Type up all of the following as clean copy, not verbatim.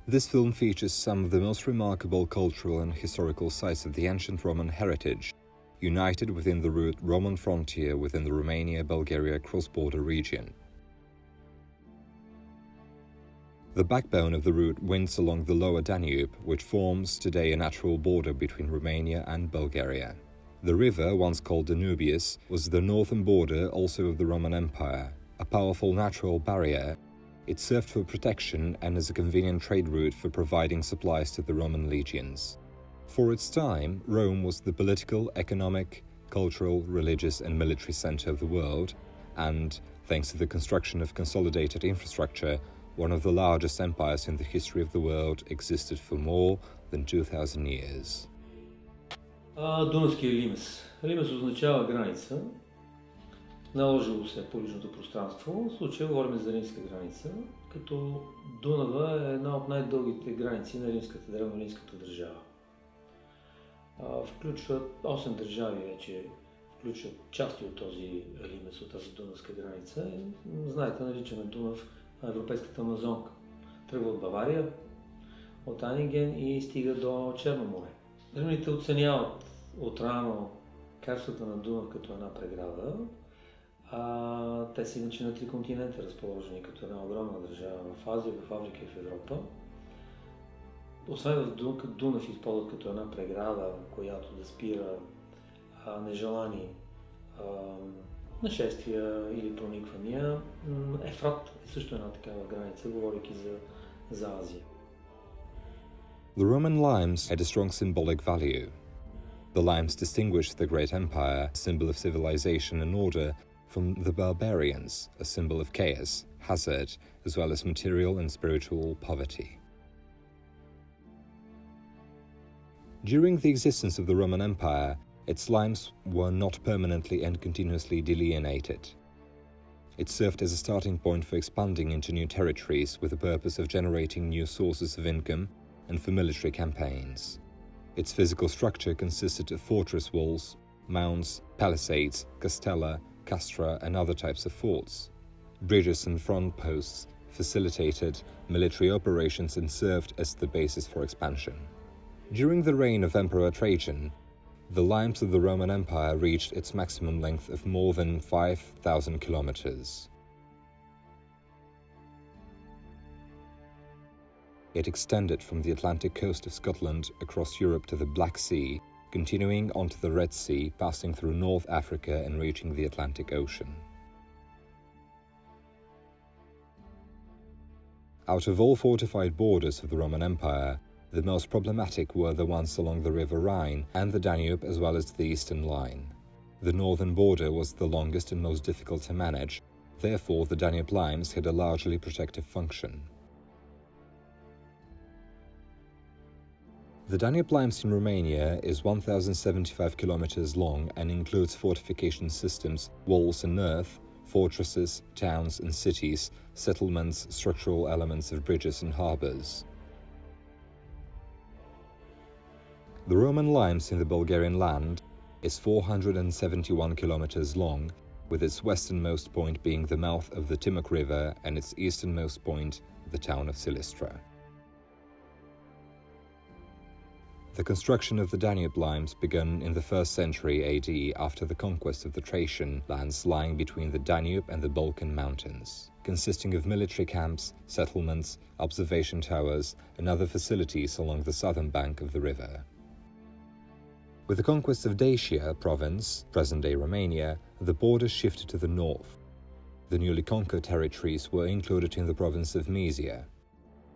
This film features some of the most remarkable cultural and historical sites of the ancient Roman heritage, united within the route Roman frontier within the Romania-Bulgaria cross-border region. The backbone of the route winds along the lower Danube, which forms today a natural border between Romania and Bulgaria. The river, once called Danubius, was the northern border also of the Roman Empire, a powerful natural barrier. It served for protection and as a convenient trade route for providing supplies to the Roman legions. For its time, Rome was the political, economic, cultural, religious and military center of the world, and, thanks to the construction of consolidated infrastructure, one of the largest empires in the history of the world existed for more than 2000 years. Дунавския лимес. Лимес означава граница. Наложило се по личното пространство. В случая говорим за римска граница, като Дунава е една от най-дългите граници на древноримската държава. Включва 8 държави вече, включват части от този лимес, от тази дунавска граница. Знаете, наричаме Дунав европейската Амазонка. Тръгва от Бавария, от Анинген и стига до Черно море. Римляните оценяват отрано качеството на Дунав като една преграда. Те са иначе на 3 континента разположени като една огромна държава в Азия, в Африка и в Европа. Освен в Дунав използват като една преграда, която да спира нежелани нашествия или прониквания. Ефрат е също една такава граница, говорейки за Азия. The Roman limes had a strong symbolic value. The limes distinguished the great empire, a symbol of civilization and order, from the barbarians, a symbol of chaos, hazard, as well as material and spiritual poverty. During the existence of the Roman Empire, its limes were not permanently and continuously delineated. It served as a starting point for expanding into new territories with the purpose of generating new sources of income and for military campaigns. Its physical structure consisted of fortress walls, mounds, palisades, castella, castra and other types of forts. Bridges and front posts facilitated military operations and served as the basis for expansion. During the reign of Emperor Trajan, the limes of the Roman Empire reached its maximum length of more than 5,000 kilometers. It extended from the Atlantic coast of Scotland across Europe to the Black Sea, continuing onto the Red Sea, passing through North Africa and reaching the Atlantic Ocean. Out of all fortified borders of the Roman Empire, the most problematic were the ones along the River Rhine and the Danube as well as the eastern line. The northern border was the longest and most difficult to manage, therefore the Danube limes had a largely protective function. The Danube limes in Romania is 1,075 kilometers long and includes fortification systems, walls and earth, fortresses, towns and cities, settlements, structural elements of bridges and harbors. The Roman limes in the Bulgarian land is 471 kilometers long, with its westernmost point being the mouth of the Timok River and its easternmost point, the town of Silistra. The construction of the Danube limes began in the 1st century AD after the conquest of the Thracian lands lying between the Danube and the Balkan mountains, consisting of military camps, settlements, observation towers, and other facilities along the southern bank of the river. With the conquest of Dacia province, present-day Romania, the borders shifted to the north. The newly conquered territories were included in the province of Mysia.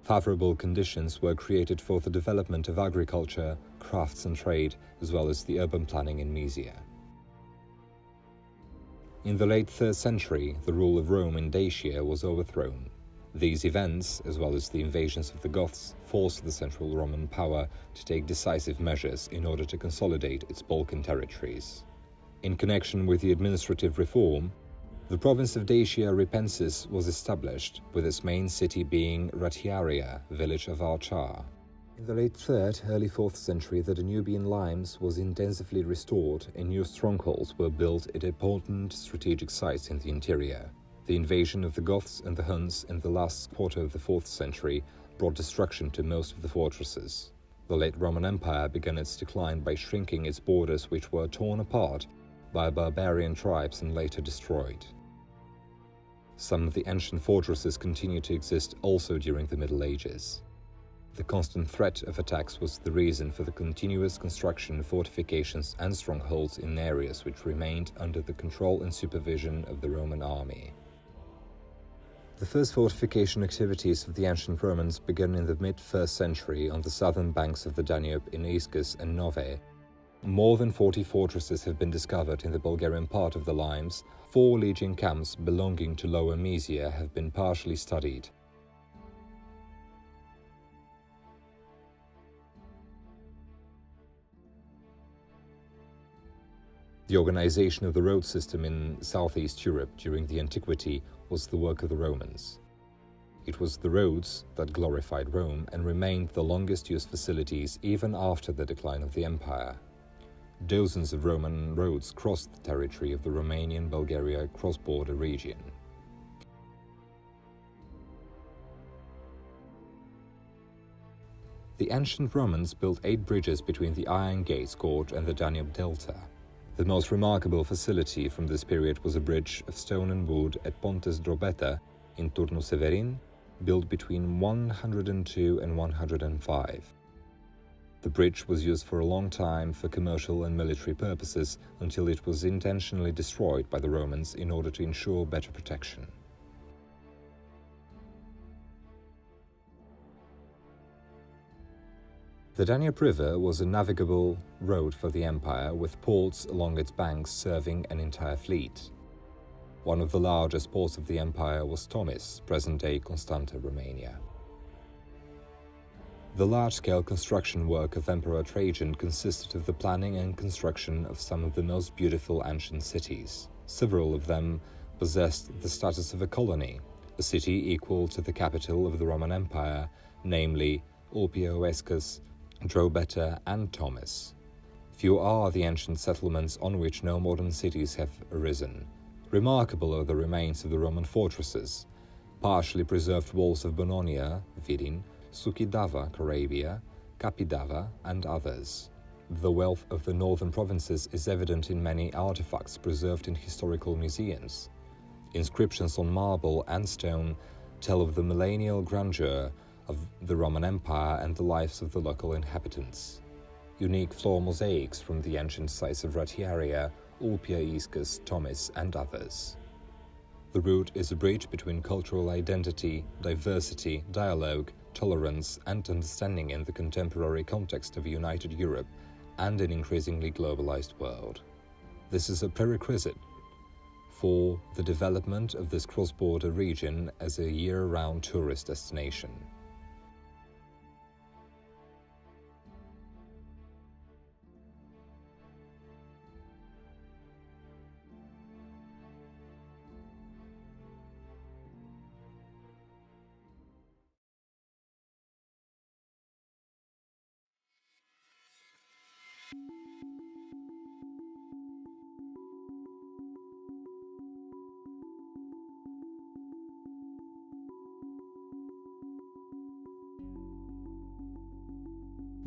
Favorable conditions were created for the development of agriculture, crafts and trade, as well as the urban planning in Mysia. In the late 3rd century, the rule of Rome in Dacia was overthrown. These events, as well as the invasions of the Goths, forced the central Roman power to take decisive measures in order to consolidate its Balkan territories. In connection with the administrative reform, the province of Dacia Ripensis was established, with its main city being Ratiaria, village of Archar. In the late 3rd, early 4th century, the Danubian limes was intensively restored and new strongholds were built at important strategic sites in the interior. The invasion of the Goths and the Huns in the last quarter of the 4th century brought destruction to most of the fortresses. The late Roman Empire began its decline by shrinking its borders, which were torn apart by barbarian tribes and later destroyed. Some of the ancient fortresses continued to exist also during the Middle Ages. The constant threat of attacks was the reason for the continuous construction of fortifications and strongholds in areas which remained under the control and supervision of the Roman army. The first fortification activities of the ancient Romans began in the mid-1st century on the southern banks of the Danube in Iskus and Nove. More than 40 fortresses have been discovered in the Bulgarian part of the Limes. 4 legion camps belonging to Lower Mysia have been partially studied. The organization of the road system in southeast Europe during the antiquity was the work of the Romans. It was the roads that glorified Rome and remained the longest-used facilities even after the decline of the empire. Dozens of Roman roads crossed the territory of the Romanian-Bulgaria cross-border region. The ancient Romans built 8 bridges between the Iron Gates Gorge and the Danube Delta. The most remarkable facility from this period was a bridge of stone and wood at Pontes Drobeta in Turnu Severin, built between 102 and 105. The bridge was used for a long time for commercial and military purposes until it was intentionally destroyed by the Romans in order to ensure better protection. The Danube River was a navigable road for the empire, with ports along its banks serving an entire fleet. One of the largest ports of the empire was Tomis, present-day Constanta, Romania. The large-scale construction work of Emperor Trajan consisted of the planning and construction of some of the most beautiful ancient cities. Several of them possessed the status of a colony, a city equal to the capital of the Roman Empire, namely Ulpia-Oescus, Drobeta and Tomis. Few are the ancient settlements on which no modern cities have arisen. Remarkable are the remains of the Roman fortresses, partially preserved walls of Bononia, Vidin, Sucidava, Corabia, Capidava, and others. The wealth of the northern provinces is evident in many artifacts preserved in historical museums. Inscriptions on marble and stone tell of the millennial grandeur of the Roman Empire and the lives of the local inhabitants. Unique floor mosaics from the ancient sites of Ratiaria, Ulpia, Iscus, Tomis, and others. The route is a bridge between cultural identity, diversity, dialogue, tolerance, and understanding in the contemporary context of a united Europe and an increasingly globalized world. This is a prerequisite for the development of this cross-border region as a year-round tourist destination.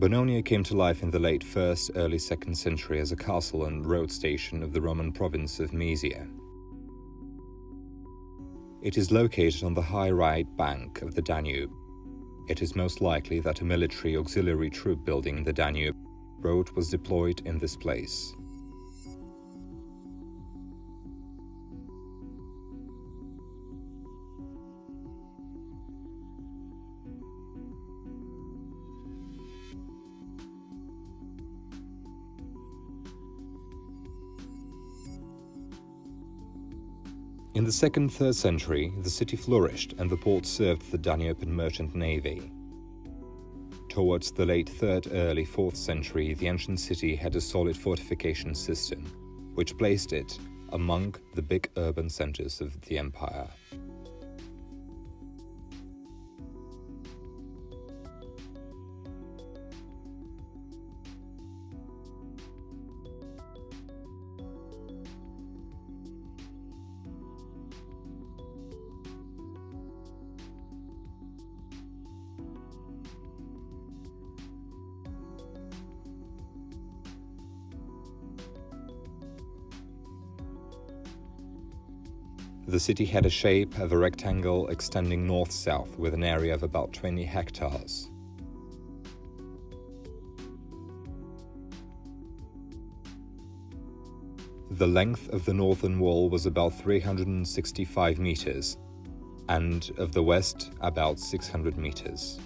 Bononia came to life in the late 1st, early 2nd century as a castle and road station of the Roman province of Mysia. It is located on the high right bank of the Danube. It is most likely that a military auxiliary troop building in the Danube road was deployed in this place. In the 2nd-3rd century, the city flourished and the port served the Danube and merchant navy. Towards the late 3rd, early 4th century, the ancient city had a solid fortification system, which placed it among the big urban centers of the empire. The city had a shape of a rectangle extending north-south with an area of about 20 hectares. The length of the northern wall was about 365 meters, and of the west about 600 meters.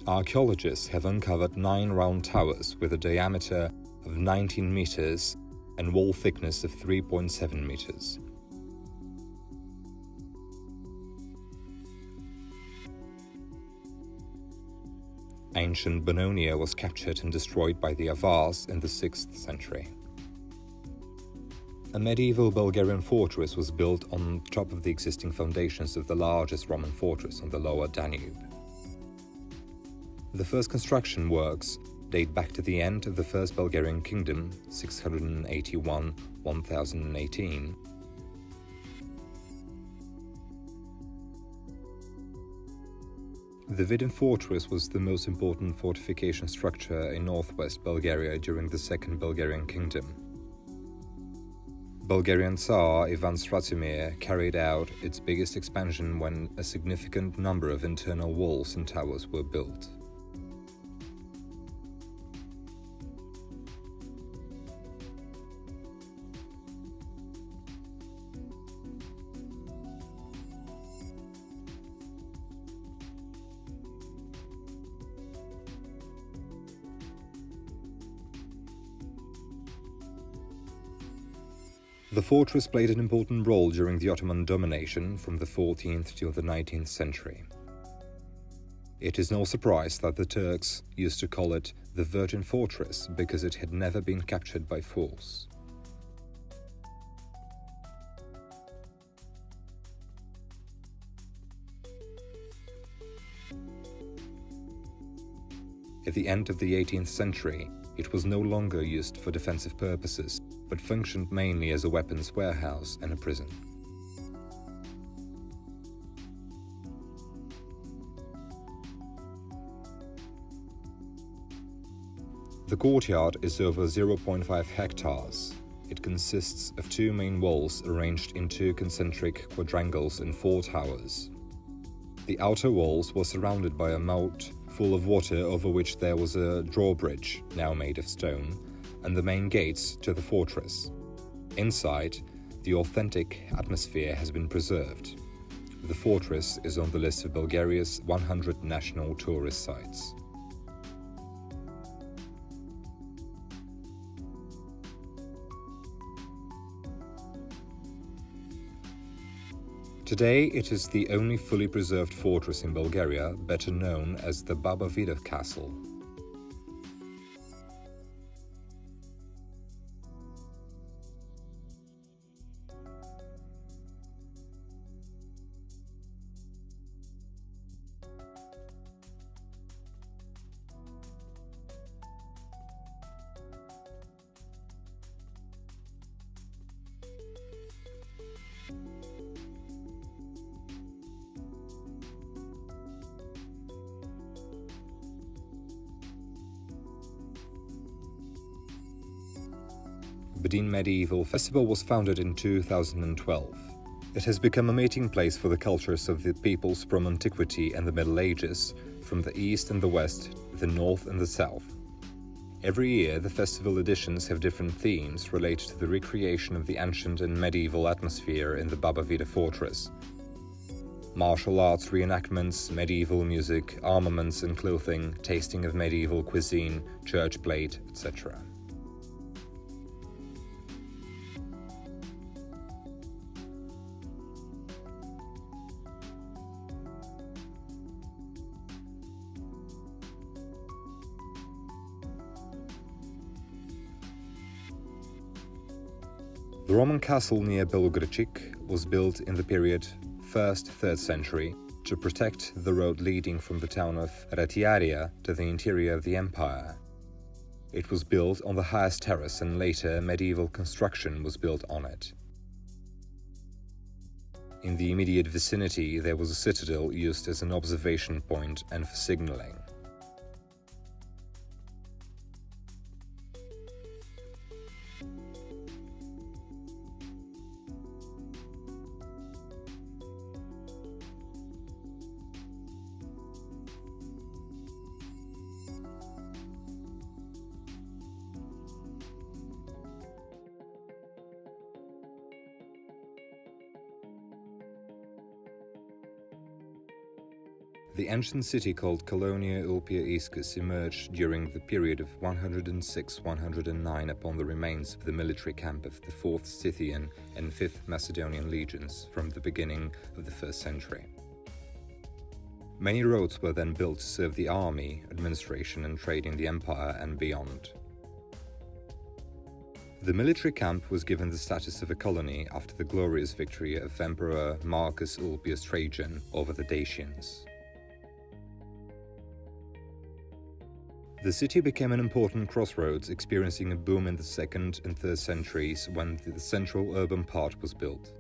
Archaeologists have uncovered 9 round towers with a diameter of 19 meters and wall thickness of 3.7 meters. Ancient Bononia was captured and destroyed by the Avars in the 6th century. A medieval Bulgarian fortress was built on top of the existing foundations of the largest Roman fortress on the lower Danube. The first construction works date back to the end of the First Bulgarian Kingdom, 681–1018. The Vidin fortress was the most important fortification structure in northwest Bulgaria during the Second Bulgarian Kingdom. Bulgarian Tsar Ivan Stratimir carried out its biggest expansion when a significant number of internal walls and towers were built. The fortress played an important role during the Ottoman domination from the 14th to the 19th century. It is no surprise that the Turks used to call it the Virgin Fortress because it had never been captured by force. At the end of the 18th century, it was no longer used for defensive purposes, but functioned mainly as a weapons warehouse and a prison. The courtyard is over 0.5 hectares. It consists of 2 main walls arranged in 2 concentric quadrangles and 4 towers. The outer walls were surrounded by a moat full of water over which there was a drawbridge, now made of stone, and the main gates to the fortress. Inside, the authentic atmosphere has been preserved. The fortress is on the list of Bulgaria's 100 national tourist sites. Today, it is the only fully preserved fortress in Bulgaria, better known as the Baba Vida Castle. Vidin Medieval Festival was founded in 2012. It has become a meeting place for the cultures of the peoples from antiquity and the Middle Ages, from the east and the west, the north and the south. Every year, the festival editions have different themes related to the recreation of the ancient and medieval atmosphere in the Baba Vida fortress. Martial arts reenactments, medieval music, armaments and clothing, tasting of medieval cuisine, church plate, etc. The Roman castle near Belogricic was built in the period 1st–3rd century to protect the road leading from the town of Retiaria to the interior of the empire. It was built on the highest terrace, and later medieval construction was built on it. In the immediate vicinity there was a citadel used as an observation point and for signaling. The ancient city called Colonia Ulpia Iscus emerged during the period of 106-109 upon the remains of the military camp of the 4th Scythian and 5th Macedonian legions from the beginning of the 1st century. Many roads were then built to serve the army, administration and trade in the empire and beyond. The military camp was given the status of a colony after the glorious victory of Emperor Marcus Ulpius Trajan over the Dacians. The city became an important crossroads, experiencing a boom in the 2nd and 3rd centuries when the central urban part was built.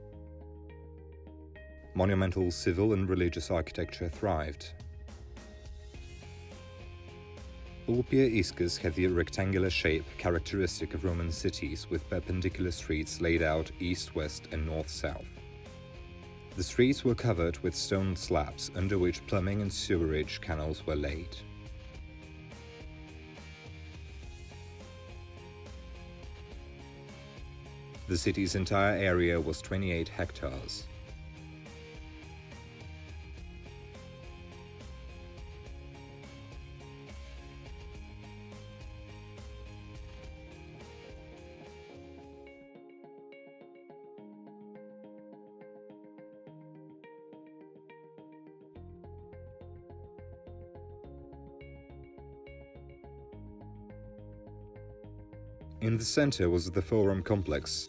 Monumental civil and religious architecture thrived. Ulpia Iscus had the rectangular shape characteristic of Roman cities, with perpendicular streets laid out east-west and north-south. The streets were covered with stone slabs under which plumbing and sewerage canals were laid. The city's entire area was 28 hectares. In the center was the Forum complex,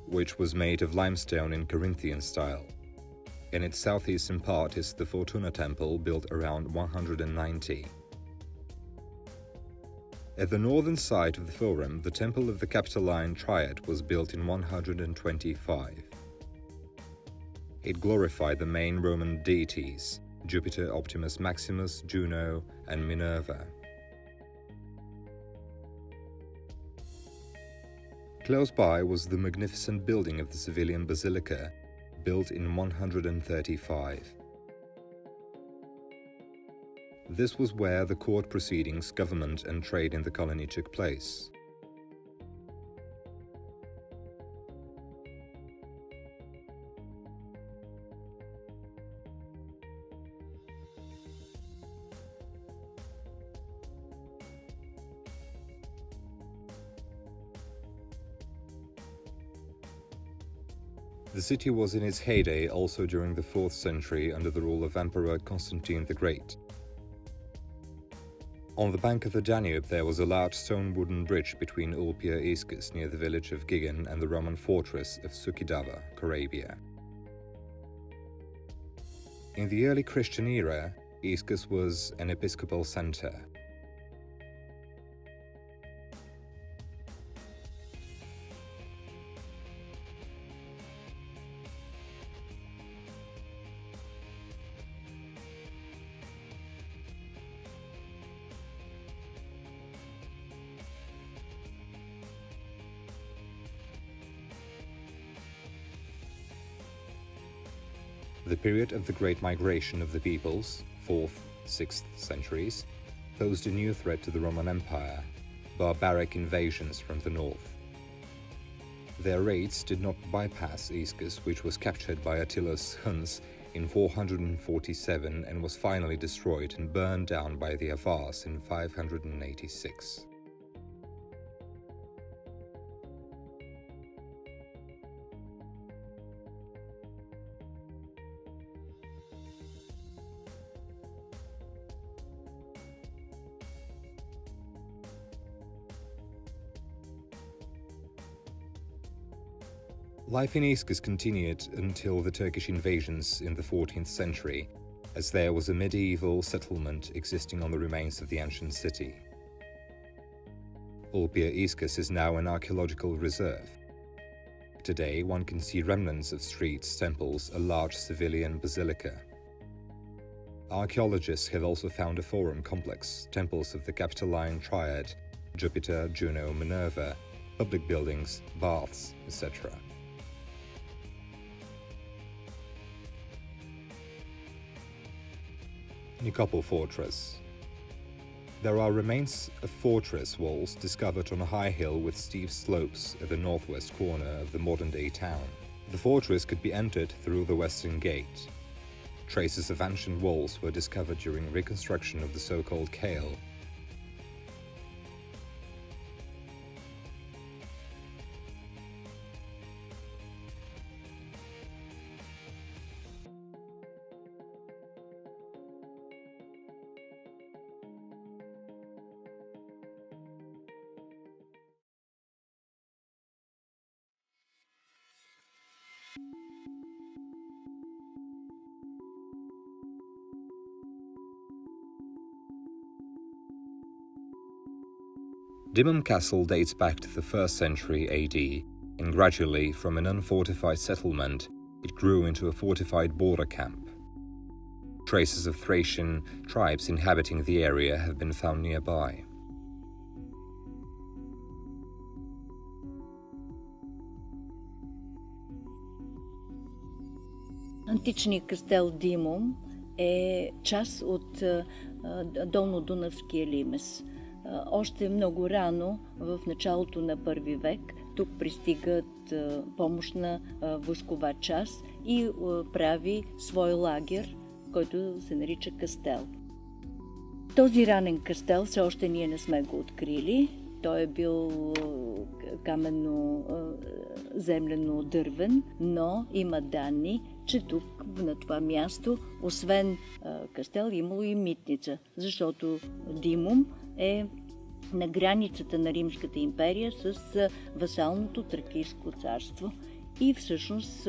which was made of limestone in Corinthian style. In its southeastern part is the Fortuna Temple, built around 190. At the northern side of the Forum, the Temple of the Capitoline Triad was built in 125. It glorified the main Roman deities, Jupiter, Optimus Maximus, Juno, and Minerva. Close by was the magnificent building of the civilian basilica, built in 135. This was where the court proceedings, government and trade in the colony took place. The city was in its heyday also during the 4th century under the rule of Emperor Constantine the Great. On the bank of the Danube there was a large stone wooden bridge between Ulpia Iscus near the village of Gigan and the Roman fortress of Sucidava, Corabia. In the early Christian era, Iscus was an episcopal center. The period of the Great Migration of the peoples, 4th, 6th centuries, posed a new threat to the Roman Empire: barbaric invasions from the north. Their raids did not bypass Iscus, which was captured by Attila's Huns in 447 and was finally destroyed and burned down by the Avars in 586. Life in Iscus continued until the Turkish invasions in the 14th century, as there was a medieval settlement existing on the remains of the ancient city. Olpia Iskus is now an archaeological reserve. Today, one can see remnants of streets, temples, a large civilian basilica. Archaeologists have also found a forum complex, temples of the Capitoline Triad, Jupiter, Juno, Minerva, public buildings, baths, etc. Nikopol Fortress. There are remains of fortress walls discovered on a high hill with steep slopes at the northwest corner of the modern-day town. The fortress could be entered through the western gate. Traces of ancient walls were discovered during reconstruction of the so-called Kale. Dimum Castle dates back to the 1st century AD, and gradually, from an unfortified settlement, it grew into a fortified border camp. Traces of Thracian tribes inhabiting the area have been found nearby. Античният кастел Димум е част от долнодунавския лимес. Още много рано, в началото на първи век, тук пристигат помощна войскова част и прави свой лагер, който се нарича кастел. Този ранен кастел все още ние не сме го открили. Той е бил каменно-землено-дървен, но има данни, че тук, на това място, освен кастел, имало и митница, защото Димум е на границата на Римската империя с васалното Тракийско царство. И всъщност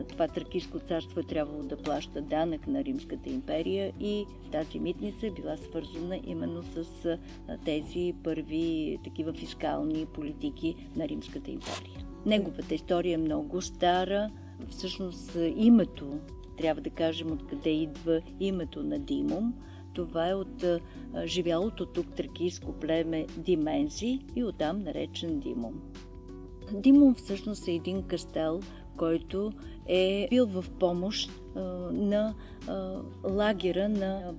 това Тракийско царство е трябвало да плаща данък на Римската империя и тази митница е била свързана именно с тези първи такива фискални политики на Римската империя. Неговата история е много стара. Всъщност името, трябва да кажем откъде идва името на Димум. Това е от живялото тук тракийско племе Димензи и оттам наречен Димум. Димум всъщност е един кастел, който е бил в помощ на лагера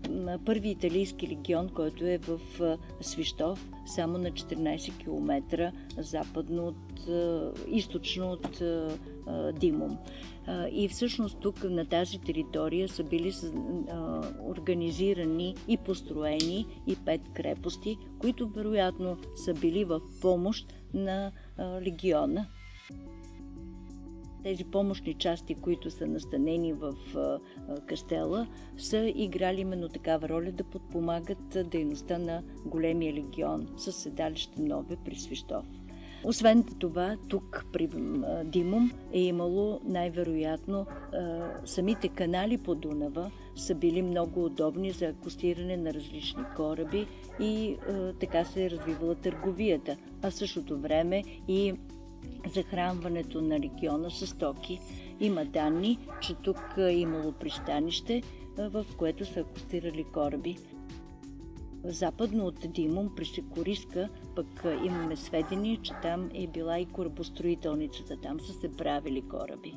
на първи италийски легион, който е в Свищов, само на 14 км източно от Димум. И всъщност тук на тази територия са били организирани и построени и 5 крепости, които вероятно са били в помощ на легиона. Тези помощни части, които са настанени в кастела, са играли именно такава роля да подпомагат дейността на големия легион със седалище Нове при Свищов. Освен това, тук при Димум е имало най-вероятно самите канали по Дунава са били много удобни за акостиране на различни кораби и така се е развивала търговията, а в същото време и захранването на легиона с стоки. Има данни, че тук е имало пристанище, в което са акостирали кораби. Западно от Димум, при Секориска, пък имаме сведения, че там е била и корабостроителницата, там са се правили кораби.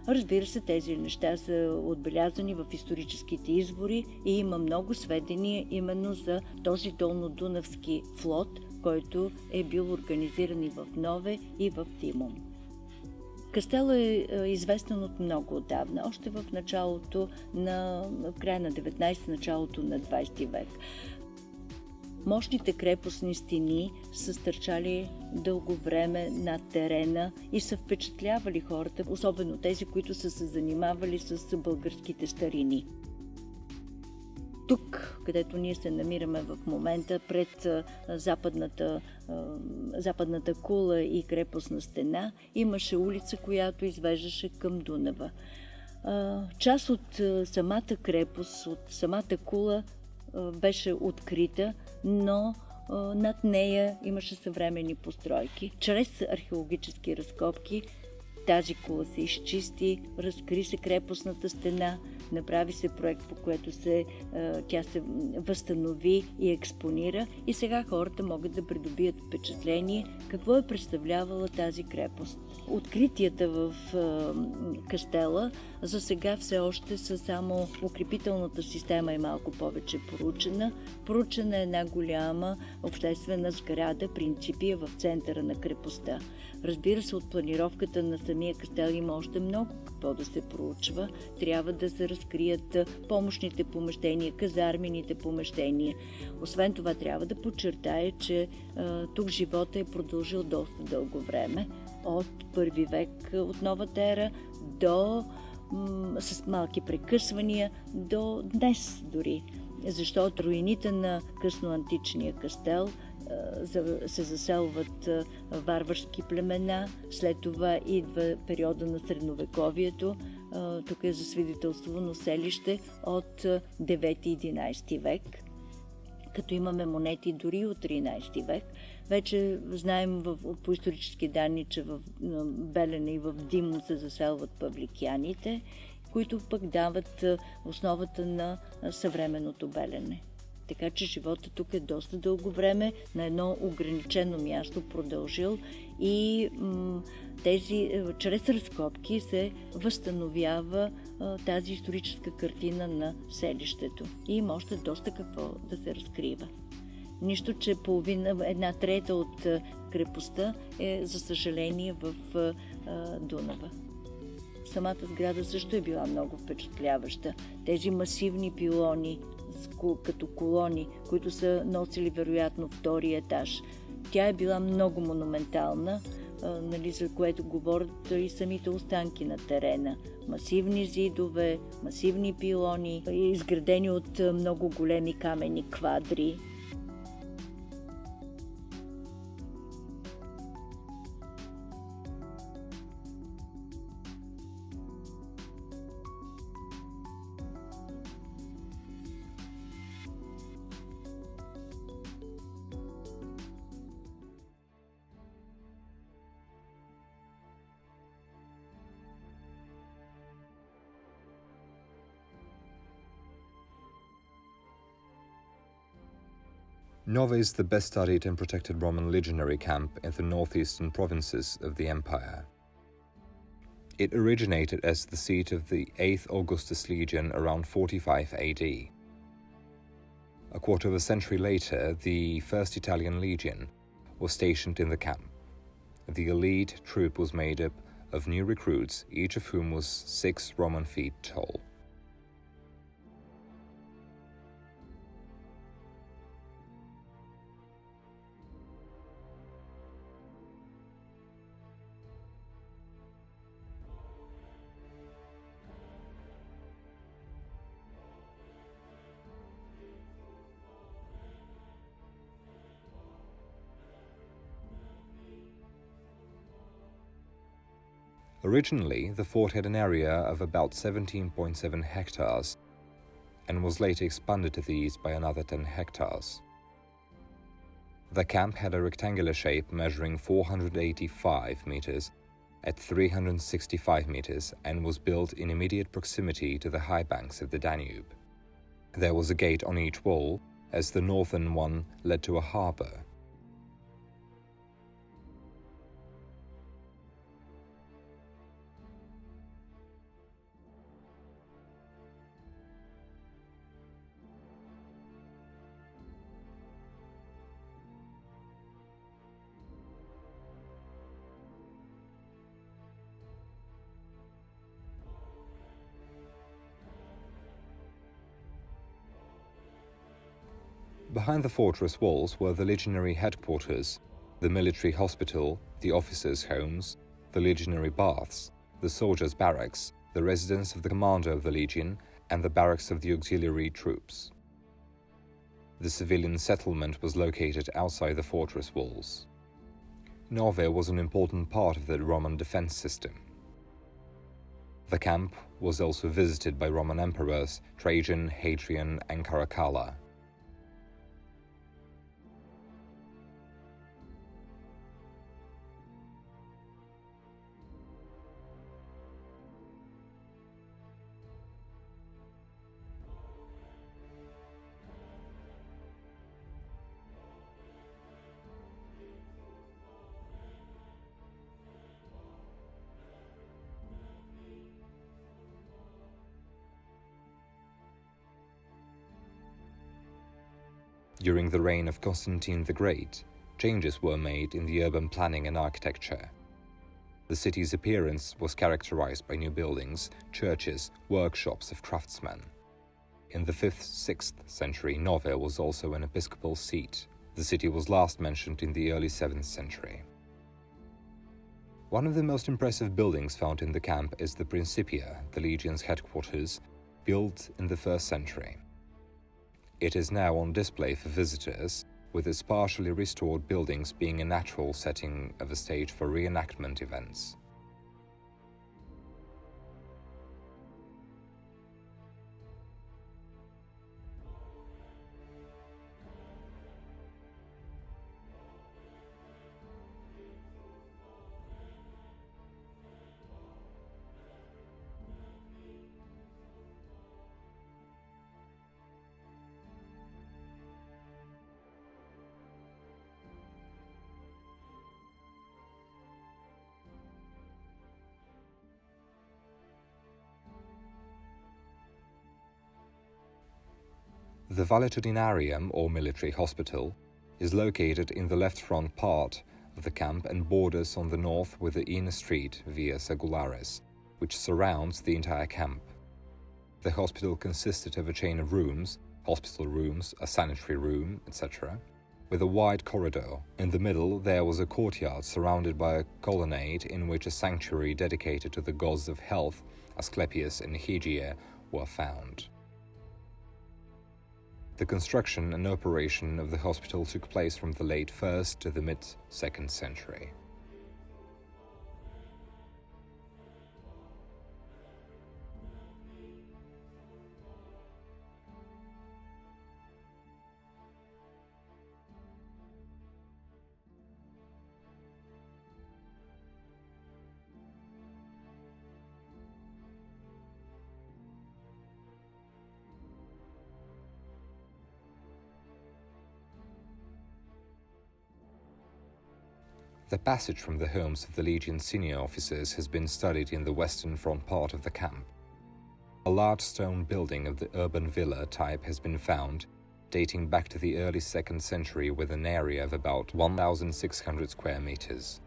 Разбира се, тези неща са отбелязани в историческите извори и има много сведения именно за този долнодунавски флот, който е бил организиран и в Нове, и в Димум. Кастелът е известен от много отдавна, още в края на 19 началото на 20 век. Мощните крепостни стени са стърчали дълго време над терена и са впечатлявали хората, особено тези, които са се занимавали с българските старини. Тук, където ние се намираме в момента, пред западната кула и крепостна стена, имаше улица, която извеждаше към Дунава. Част от самата крепост, от самата кула беше открита, но над нея имаше съвременни постройки. Чрез археологически разкопки тази кула се изчисти, разкри се крепостната стена, направи се проект, по което тя се възстанови и експонира и сега хората могат да придобият впечатление какво е представлявала тази крепост. Откритията в кастела за сега все още са само укрепителната система и малко повече проучена. Проучена е една голяма обществена сграда, Принципия, в центъра на крепостта. Разбира се, от планировката на самия кастел има още много какво да се проучва. Трябва да се разкрият помощните помещения, казармените помещения. Освен това, трябва да подчертая, че тук живота е продължил доста дълго време. От първи век от новата ера с малки прекъсвания до днес дори. Защото руините на късноантичния кастел се заселват варварски племена, след това идва периода на средновековието, тук е засвидетелствано селище от 9-11 век, като имаме монети дори от 13 век. Вече знаем по исторически данни, че в Белене и в Димон се заселват павликяните, които пък дават основата на съвременното Белене. Така че живота тук е доста дълго време на едно ограничено място продължил и чрез разкопки се възстановява тази историческа картина на селището. И има още доста какво да се разкрива. Нищо, че една трета от крепостта е, за съжаление, в Дунава. Самата сграда също е била много впечатляваща. Тези масивни пилони, като колони, които са носили вероятно втори етаж. Тя е била много монументална, за което говорят и самите останки на терена. Масивни зидове, масивни пилони, изградени от много големи каменни квадри. Nova is the best studied and protected Roman legionary camp in the northeastern provinces of the empire. It originated as the seat of the 8th Augustus Legion around 45 AD. A quarter of a century later, the 1st Italian Legion was stationed in the camp. The elite troop was made up of new recruits, each of whom was 6 Roman feet tall. Originally, the fort had an area of about 17.7 hectares and was later expanded to the east by another 10 hectares. The camp had a rectangular shape measuring 485 meters at 365 meters and was built in immediate proximity to the high banks of the Danube. There was a gate on each wall, as the northern one led to a harbour. Behind the fortress walls were the legionary headquarters, the military hospital, the officers' homes, the legionary baths, the soldiers' barracks, the residence of the commander of the legion, and the barracks of the auxiliary troops. The civilian settlement was located outside the fortress walls. Nove was an important part of the Roman defense system. The camp was also visited by Roman emperors Trajan, Hadrian, and Caracalla. During the reign of Constantine the Great, changes were made in the urban planning and architecture. The city's appearance was characterized by new buildings, churches, workshops of craftsmen. In the 5th-6th century, Nove was also an episcopal seat. The city was last mentioned in the early 7th century. One of the most impressive buildings found in the camp is the Principia, the legion's headquarters, built in the 1st century. It is now on display for visitors, with its partially restored buildings being a natural setting of a stage for reenactment events. The Valetudinarium, or military hospital, is located in the left front part of the camp and borders on the north with the inner street Via Segularis, which surrounds the entire camp. The hospital consisted of a chain of rooms, hospital rooms, a sanitary room, etc., with a wide corridor. In the middle there was a courtyard surrounded by a colonnade in which a sanctuary dedicated to the gods of health, Asclepius and Hygiea, were found. The construction and operation of the hospital took place from the late 1st to the mid-2nd century. The passage from the homes of the Legion's senior officers has been studied in the western front part of the camp. A large stone building of the urban villa type has been found, dating back to the early 2nd century with an area of about 1,600 square meters.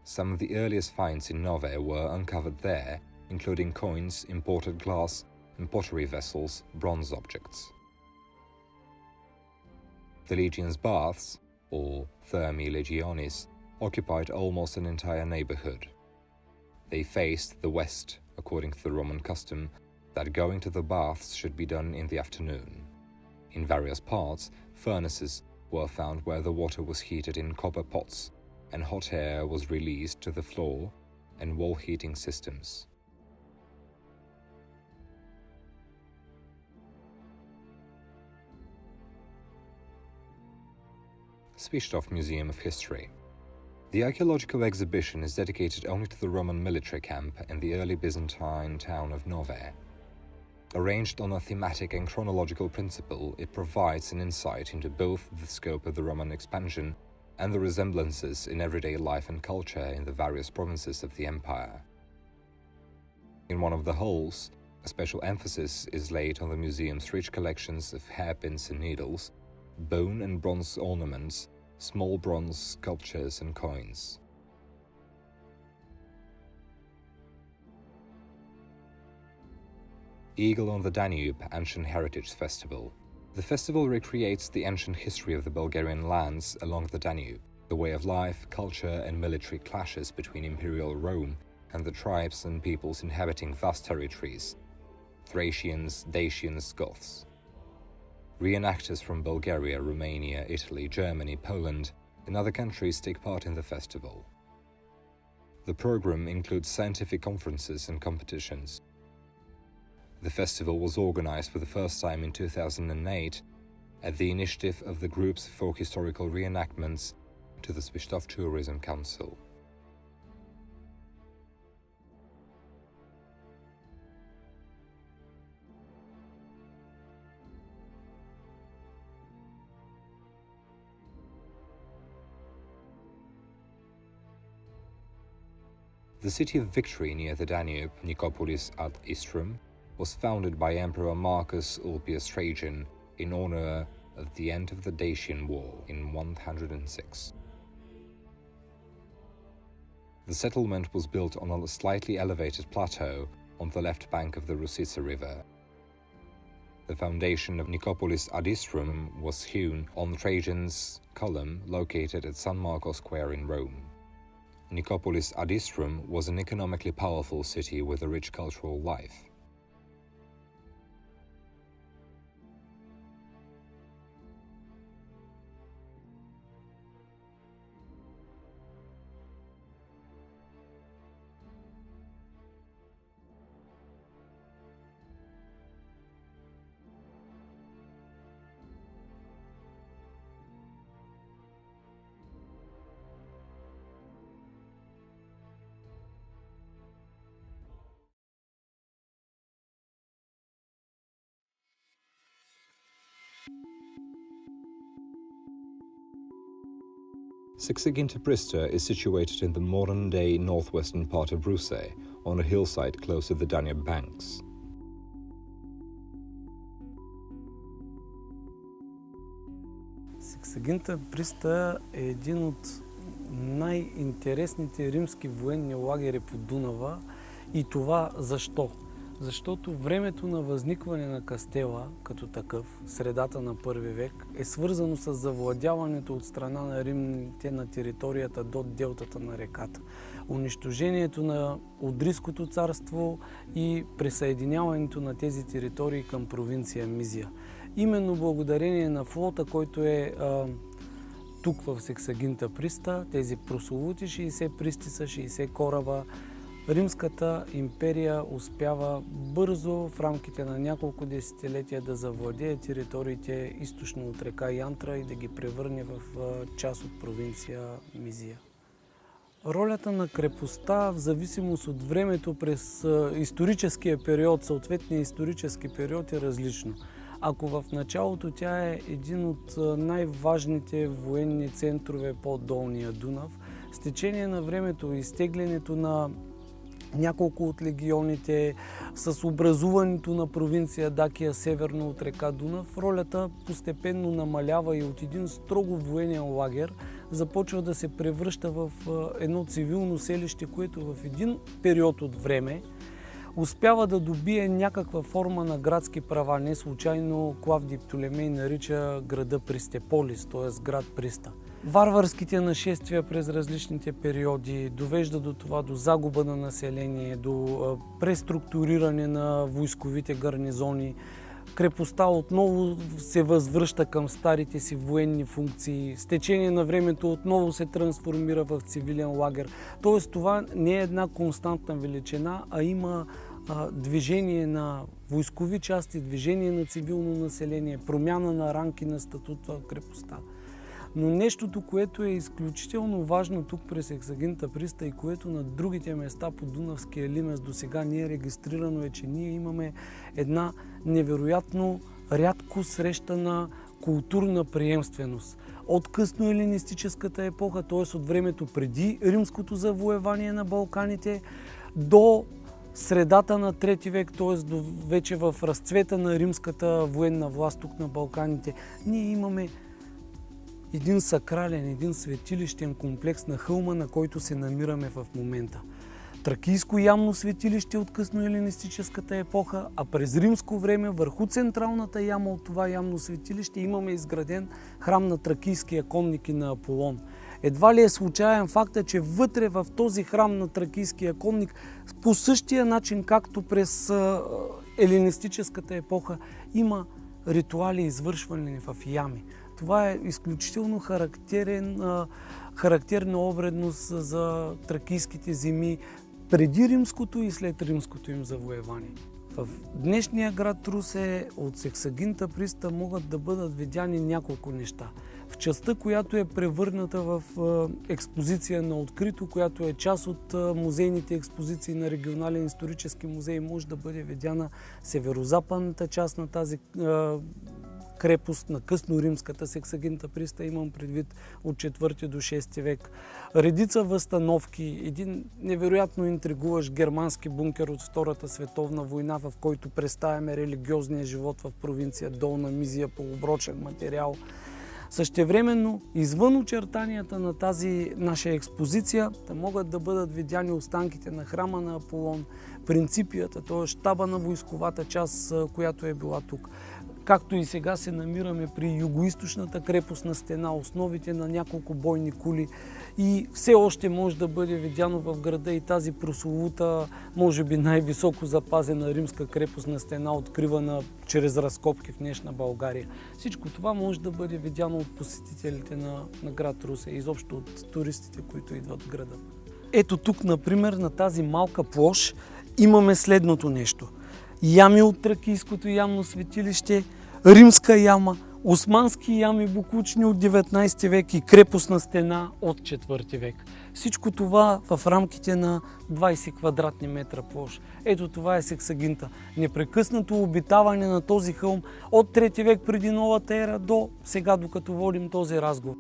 Some of the earliest finds in Nove were uncovered there, including coins, imported glass, and pottery vessels, bronze objects. The Legion's baths, or Thermae Legionis, occupied almost an entire neighborhood. They faced the west, according to the Roman custom that going to the baths should be done in the afternoon. In various parts, furnaces were found where the water was heated in copper pots, and hot air was released to the floor and wall heating systems. Spishtov Museum of History. The archaeological exhibition is dedicated only to the Roman military camp and the early Byzantine town of Nove. Arranged on a thematic and chronological principle, it provides an insight into both the scope of the Roman expansion and the resemblances in everyday life and culture in the various provinces of the empire. In one of the halls, a special emphasis is laid on the museum's rich collections of hairpins and needles, bone and bronze ornaments, small bronze sculptures and coins. Eagle on the Danube Ancient Heritage Festival. The festival recreates the ancient history of the Bulgarian lands along the Danube, the way of life, culture and military clashes between Imperial Rome and the tribes and peoples inhabiting vast territories, Thracians, Dacians, Goths. Reenactors from Bulgaria, Romania, Italy, Germany, Poland, and other countries take part in the festival. The program includes scientific conferences and competitions. The festival was organized for the first time in 2008 at the initiative of the Groups for Historical Reenactments to the Spishtov Tourism Council. The city of Victory near the Danube, Nicopolis ad Istrum, was founded by Emperor Marcus Ulpius Trajan in honor of the end of the Dacian War in 106. The settlement was built on a slightly elevated plateau on the left bank of the Rusica River. The foundation of Nicopolis ad Istrum was hewn on Trajan's column located at San Marco Square in Rome. Nicopolis ad Istrum was an economically powerful city with a rich cultural life. Sexaginta Prista is situated in the modern-day northwestern part of Russe, on a hillside close to the Danube banks. Сексагинта Приста е един от най-интересните римски военни лагери по Дунава. И това защо? Защото времето на възникване на Кастела, като такъв, средата на първи век, е свързано с завладяването от страна на римляните на територията до делтата на реката. Унищожението на Одриското царство и присъединяването на тези територии към провинция Мизия. Именно благодарение на флота, който е тук в Сексагинта Приста, тези прословути 60 пристиса, 60 кораба, Римската империя успява бързо в рамките на няколко десетилетия да завладее териториите източно от река Янтра и да ги превърне в част от провинция Мизия. Ролята на крепостта в зависимост от времето през историческия период, съответния исторически период е различно. Ако в началото тя е един от най-важните военни центрове по долния Дунав, с течение на времето и изтеглянето на няколко от легионите, с образуването на провинция Дакия северно от река Дунав, ролята постепенно намалява и от един строго военен лагер започва да се превръща в едно цивилно селище, което в един период от време успява да добие някаква форма на градски права. Не случайно Клавдий Птолемей нарича града Пристеполис, т.е. град Приста. Варварските нашествия през различните периоди довежда до това, до загуба на население, до преструктуриране на войсковите гарнизони. Крепостта отново се възвръща към старите си военни функции. С течение на времето отново се трансформира в цивилен лагер. Тоест това не е една константна величина, а има движение на войскови части, движение на цивилно население, промяна на ранг и на статут в крепостта. Но нещото, което е изключително важно тук през Сексагинта Приста и което на другите места по Дунавския лимес до сега не е регистрирано, е, че ние имаме една невероятно рядко срещана културна приемственост. От късно елинистическата епоха, т.е. от времето преди римското завоевание на Балканите, до средата на трети век, т.е. вече в разцвета на римската военна власт тук на Балканите, ние имаме един сакрален, един светилищен комплекс на хълма, на който се намираме в момента. Тракийско ямно светилище от късно елинистическата епоха, а през римско време върху централната яма от това ямно светилище имаме изграден храм на тракийския конник и на Аполон. Едва ли е случайен факта, че вътре в този храм на тракийския конник по същия начин, както през елинистическата епоха, има ритуали, извършвани в ями. Това е изключително характерна обредност за тракийските земи преди римското и след римското им завоевание. В днешния град Русе от Сексагинта Приста могат да бъдат видяни няколко неща. В частта, която е превърната в експозиция на открито, която е част от музейните експозиции на Регионален исторически музей, може да бъде видяна северозападната част на тази крепост на късноримската Сексагинта Приста, имам предвид от 4 до 6 век. Редица възстановки, един невероятно интригуващ германски бункер от Втората световна война, в който представяме религиозния живот в провинция Долна Мизия по оброчен материал. Същевременно, извън очертанията на тази наша експозиция, да могат да бъдат видяни останките на храма на Аполон, принципията, т.е. щаба на войсковата част, която е била тук. Както и сега се намираме при югоизточната крепостна стена, основите на няколко бойни кули, и все още може да бъде видяно в града и тази прословута, може би най-високо запазена римска крепостна стена, откривана чрез разкопки в днешна България. Всичко това може да бъде видяно от посетителите на град Русе, изобщо от туристите, които идват в града. Ето тук, например, на тази малка площ имаме следното нещо. Ями от Тракийското ямно светилище, римска яма, османски ями букучни от 19 век и крепостна стена от 4 век. Всичко това в рамките на 20 квадратни метра площ. Ето това е Сексагинта. Непрекъснато обитаване на този хълм от 3 век преди новата ера до сега, докато водим този разговор.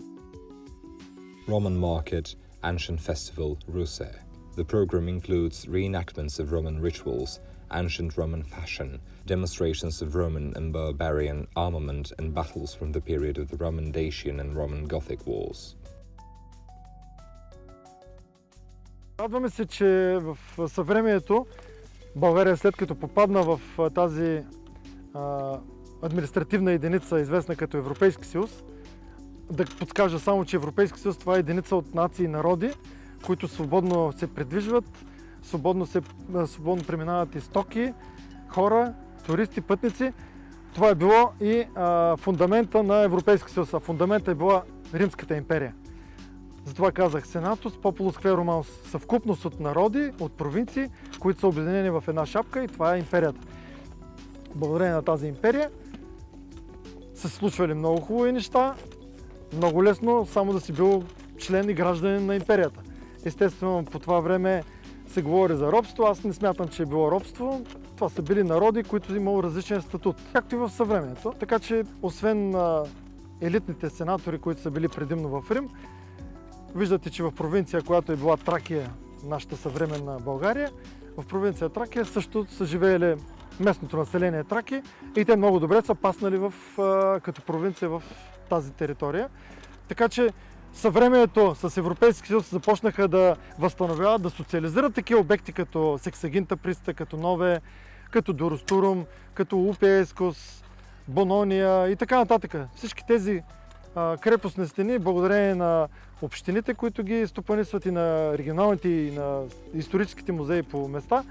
Roman Market, Ancient Festival, Russe. The program includes reenactments of Roman rituals, ancient Roman fashion, demonstrations of Roman and barbarian armament and battles from the period of the Roman Dacian and Roman Gothic wars. Радваме се, че в съвремието България, след като попадна в тази административна единица, известна като Европейски съюз, да подскажа само, че Европейски съюз това е единица от нации и народи, които свободно се придвижват, свободно преминават и стоки, хора, туристи, пътници. Това е било и фундамента на Европейския съюз, а фундамента е била Римската империя. Затова казах Сенатус, Populus Quae Romanus, съвкупност от народи, от провинции, които са обединени в една шапка, и това е империята. Благодарение на тази империя са се случвали много хубави неща, много лесно, само да си бил член и гражданин на империята. Естествено, по това време се говори за робство. Аз не смятам, че е било робство. Това са били народи, които имали различен статут, както и в съвремието. Така че, освен елитните сенатори, които са били предимно в Рим, виждате, че в провинция, която е била Тракия, нашата съвременна България, в провинция Тракия също са живеели местното население Траки и те много добре са паснали като провинция в тази територия. Така че съвремието с Европейския съюз започнаха да възстановяват, да социализират такива обекти като Сексагинта Приста, като Нове, като Доростурум, като Упиескос, Бонония и така нататък. Всички тези крепостни стени, благодарение на общините, които ги стопанисват, и на регионалните и на историческите музеи по места,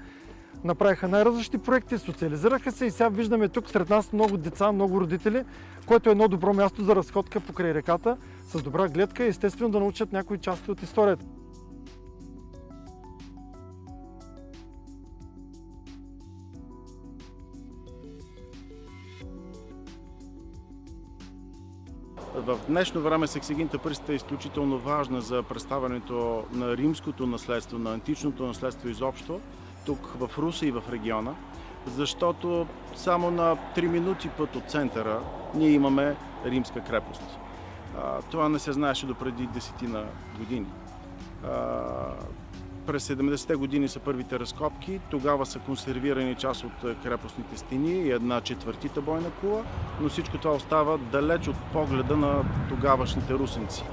направиха най-различни проекти, социализираха се и сега виждаме тук сред нас много деца, много родители, което е едно добро място за разходка покрай реката, с добра гледка и естествено да научат някои части от историята. В днешно време Сексагинта Приста е изключително важна за представянето на римското наследство, на античното наследство изобщо, тук в Русе и в региона, защото само на 3 минути път от центъра ние имаме римска крепост. Това не се знаеше допреди 10 години. През 70-те години са първите разкопки, тогава са консервирани част от крепостните стени и 1/4 бойна кула, но всичко това остава далеч от погледа на тогавашните русенци.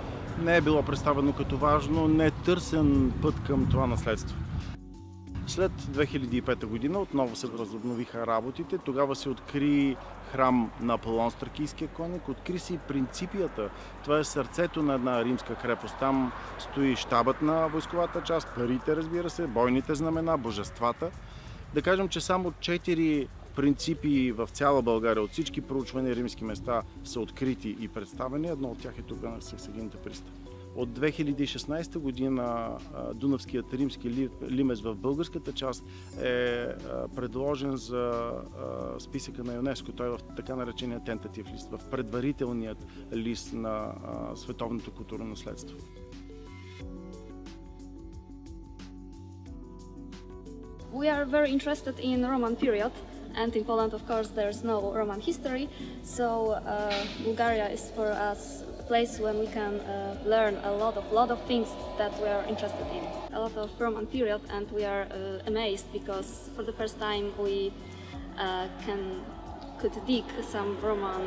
Не е било представено като важно, не е търсен път към това наследство. След 2005 година отново се възобновиха работите. Тогава се откри храм на Аполон с тракийския конник, откри се и принципията. Това е сърцето на една римска крепост. Там стои щабът на войсковата част, парите, разбира се, бойните знамена, божествата. Да кажем, че само 4 принципи в цяла България от всички проучвани римски места са открити и представени. Едно от тях е тук на Сексагинта Приста. От 2016 година Дунавският римски лимес в българската част е предложен за списъка на ЮНЕСКО. Той е в така наречения тентатив лист, в предварителният лист на световното културно наследство. We are very interested in Roman period, And in Poland, of course, there's no Roman history, so Bulgaria is for us a place when we can learn a lot of things that we are interested in. A lot of Roman period, and we are amazed because for the first time we could dig some Roman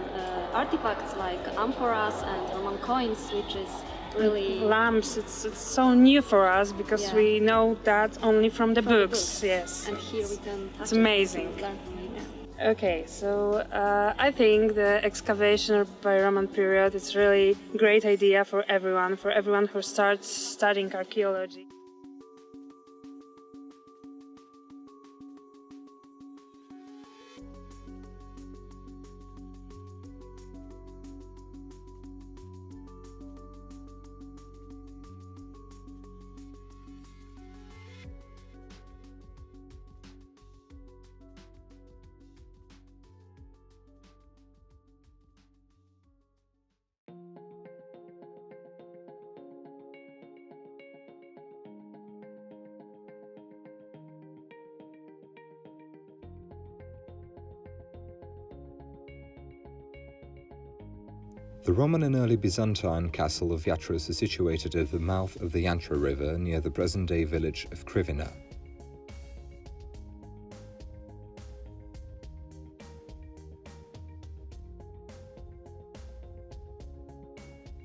artifacts like amphoras and Roman coins, which is really lamps. It's so new for us because we know that only from the books. Yes, and here we can touch it's amazing. Learn from it. Okay, so I think the excavation by Roman period is really great idea for everyone who starts studying archaeology. The Roman and early Byzantine castle of Yatros is situated at the mouth of the Yantra River near the present-day village of Krivina.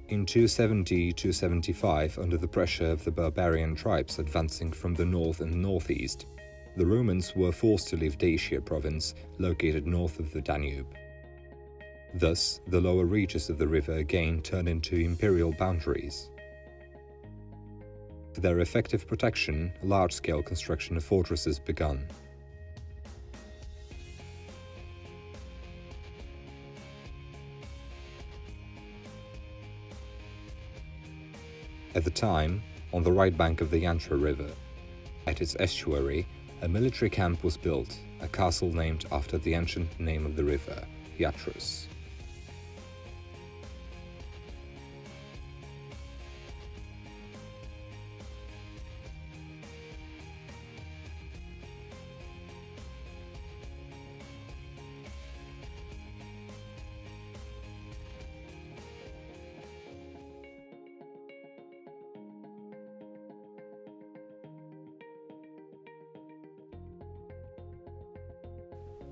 In 270–275, under the pressure of the barbarian tribes advancing from the north and northeast, the Romans were forced to leave Dacia province, located north of the Danube. Thus, the lower reaches of the river again turned into imperial boundaries. For their effective protection, large-scale construction of fortresses begun. At the time, on the right bank of the Yantra River, at its estuary, a military camp was built, a castle named after the ancient name of the river, Yatros.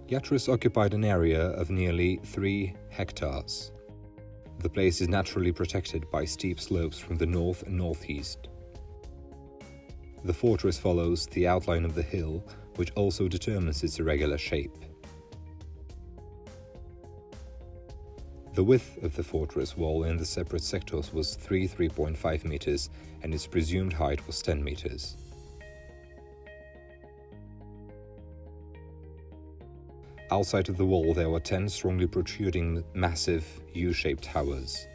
Yatros occupied an area of nearly 3 hectares. The place is naturally protected by steep slopes from the north and northeast. The fortress follows the outline of the hill, which also determines its irregular shape. The width of the fortress wall in the separate sectors was 3.5 meters, and its presumed height was 10 meters. Outside of the wall there were 10 strongly protruding massive U-shaped towers.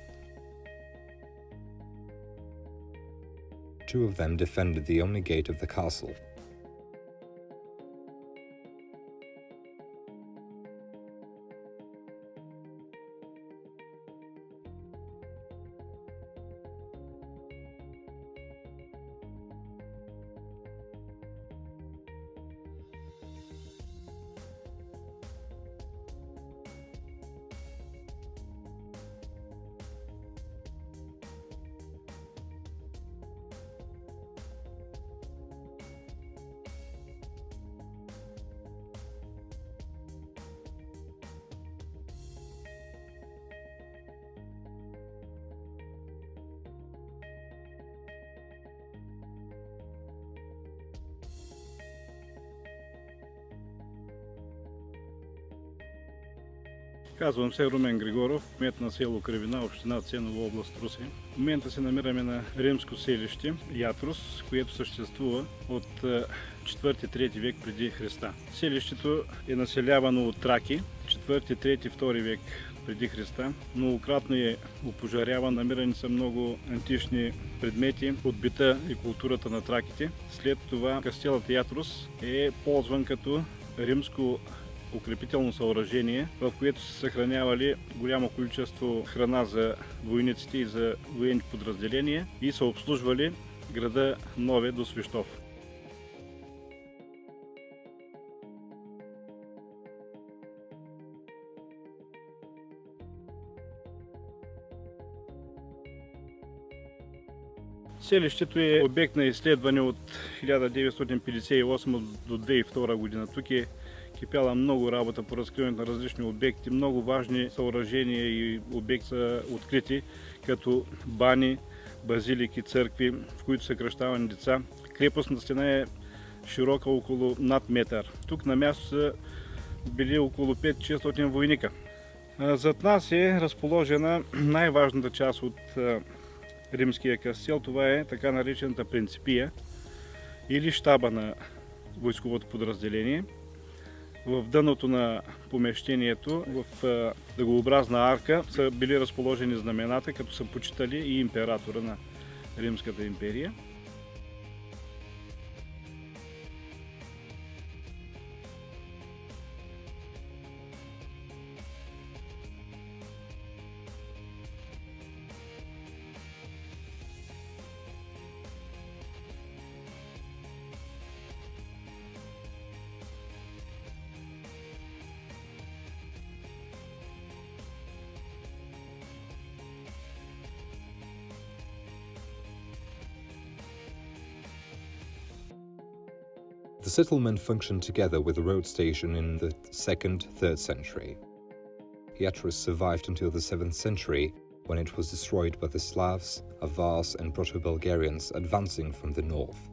2 of them defended the only gate of the castle. Казвам се Румен Григоров, кмет на село Кривина, община Ценово, област Русе. В момента се намираме на римско селище Ятрос, което съществува от 4-3 век преди Христа. Селището е населявано от траки, 4-3-2 век преди Христа. Многократно е опожаряван, намирани са много антични предмети от бита и културата на траките. След това кастелът Ятрос е ползван като римско укрепително съоръжение, в което са съхранявали голямо количество храна за войниците и за военни подразделения и са обслужвали града Нове до Свищов. Селището е обект на изследване от 1958 до 2002 година. Тук е кипяла много работа по разкриването на различни обекти. Много важни съоръжения и обекти са открити, като бани, базилики, църкви, в които са кръщавани деца. Крепостната стена е широка около над метър. Тук на място са били около 5-600 войника. Зад нас е разположена най-важната част от римския кастел. Това е така наречената принципия или щаба на войсковото подразделение. В дъното на помещението, в дъгообразна арка, са били разположени знамената, като са почитали и императора на Римската империя. The settlement functioned together with a road station in the 2nd, 3rd century. Yatras survived until the 7th century, when it was destroyed by the Slavs, Avars and Proto-Bulgarians advancing from the north.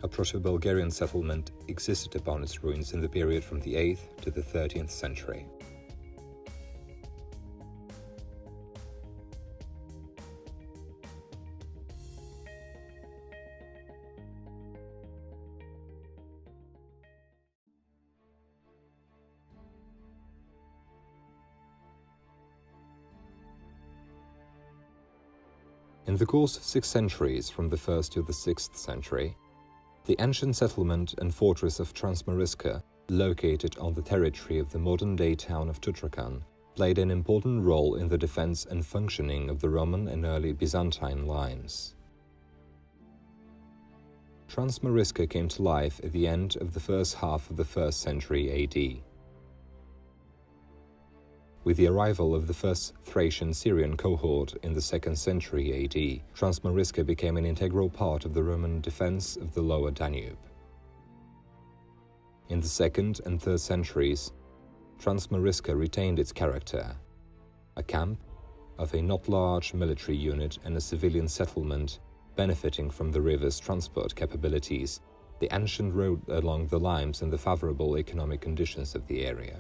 A Proto-Bulgarian settlement existed upon its ruins in the period from the 8th to the 13th century. In the course of 6 centuries, from the 1st to the 6th century, the ancient settlement and fortress of Transmariska, located on the territory of the modern-day town of Tutrakan, played an important role in the defense and functioning of the Roman and early Byzantine lines. Transmariska came to life at the end of the first half of the 1st century AD. With the arrival of the first Thracian-Syrian cohort in the 2nd century AD, Transmariska became an integral part of the Roman defense of the lower Danube. In the 2nd and 3rd centuries, Transmariska retained its character, a camp of a not large military unit and a civilian settlement benefiting from the river's transport capabilities, the ancient road along the limes and the favorable economic conditions of the area.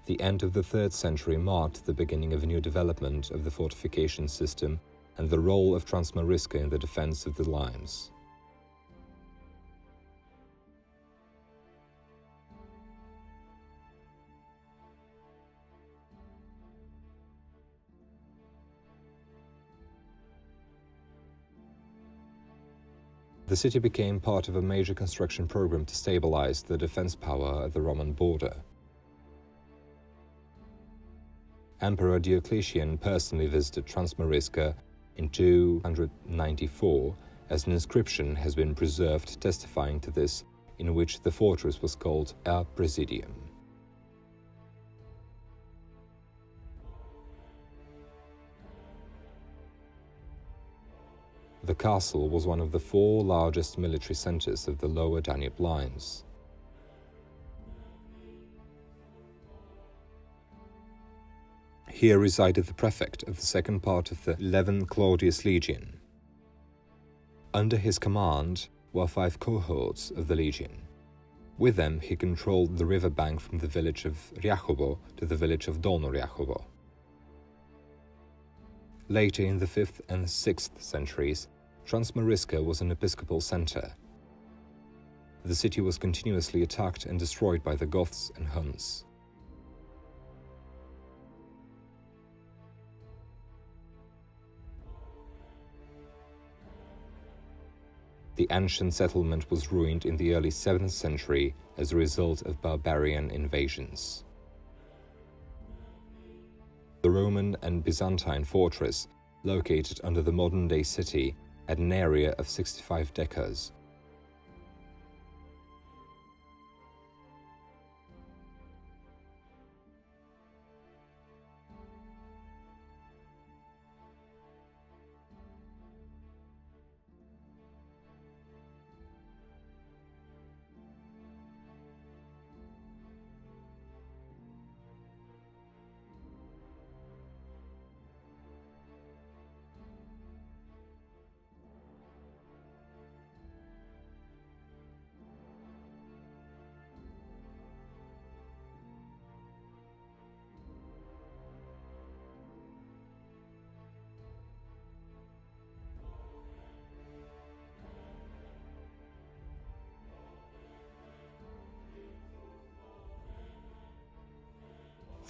The end of the 3rd century marked the beginning of a new development of the fortification system and the role of Transmariska in the defense of the limes. The city became part of a major construction program to stabilize the defense power at the Roman border. Emperor Diocletian personally visited Transmariska in 294, as an inscription has been preserved testifying to this, in which the fortress was called a Presidium. The castle was one of the 4 largest military centers of the lower Danube lines. Here resided the prefect of the second part of the 11th Claudius Legion. Under his command were 5 cohorts of the legion. With them he controlled the riverbank from the village of Rjahovo to the village of Dolno Rjahovo. Later in the 5th and 6th centuries, Transmariska was an episcopal center. The city was continuously attacked and destroyed by the Goths and Huns. The ancient settlement was ruined in the early 7th century as a result of barbarian invasions. The Roman and Byzantine fortress, located under the modern-day city, had an area of 65 dekas.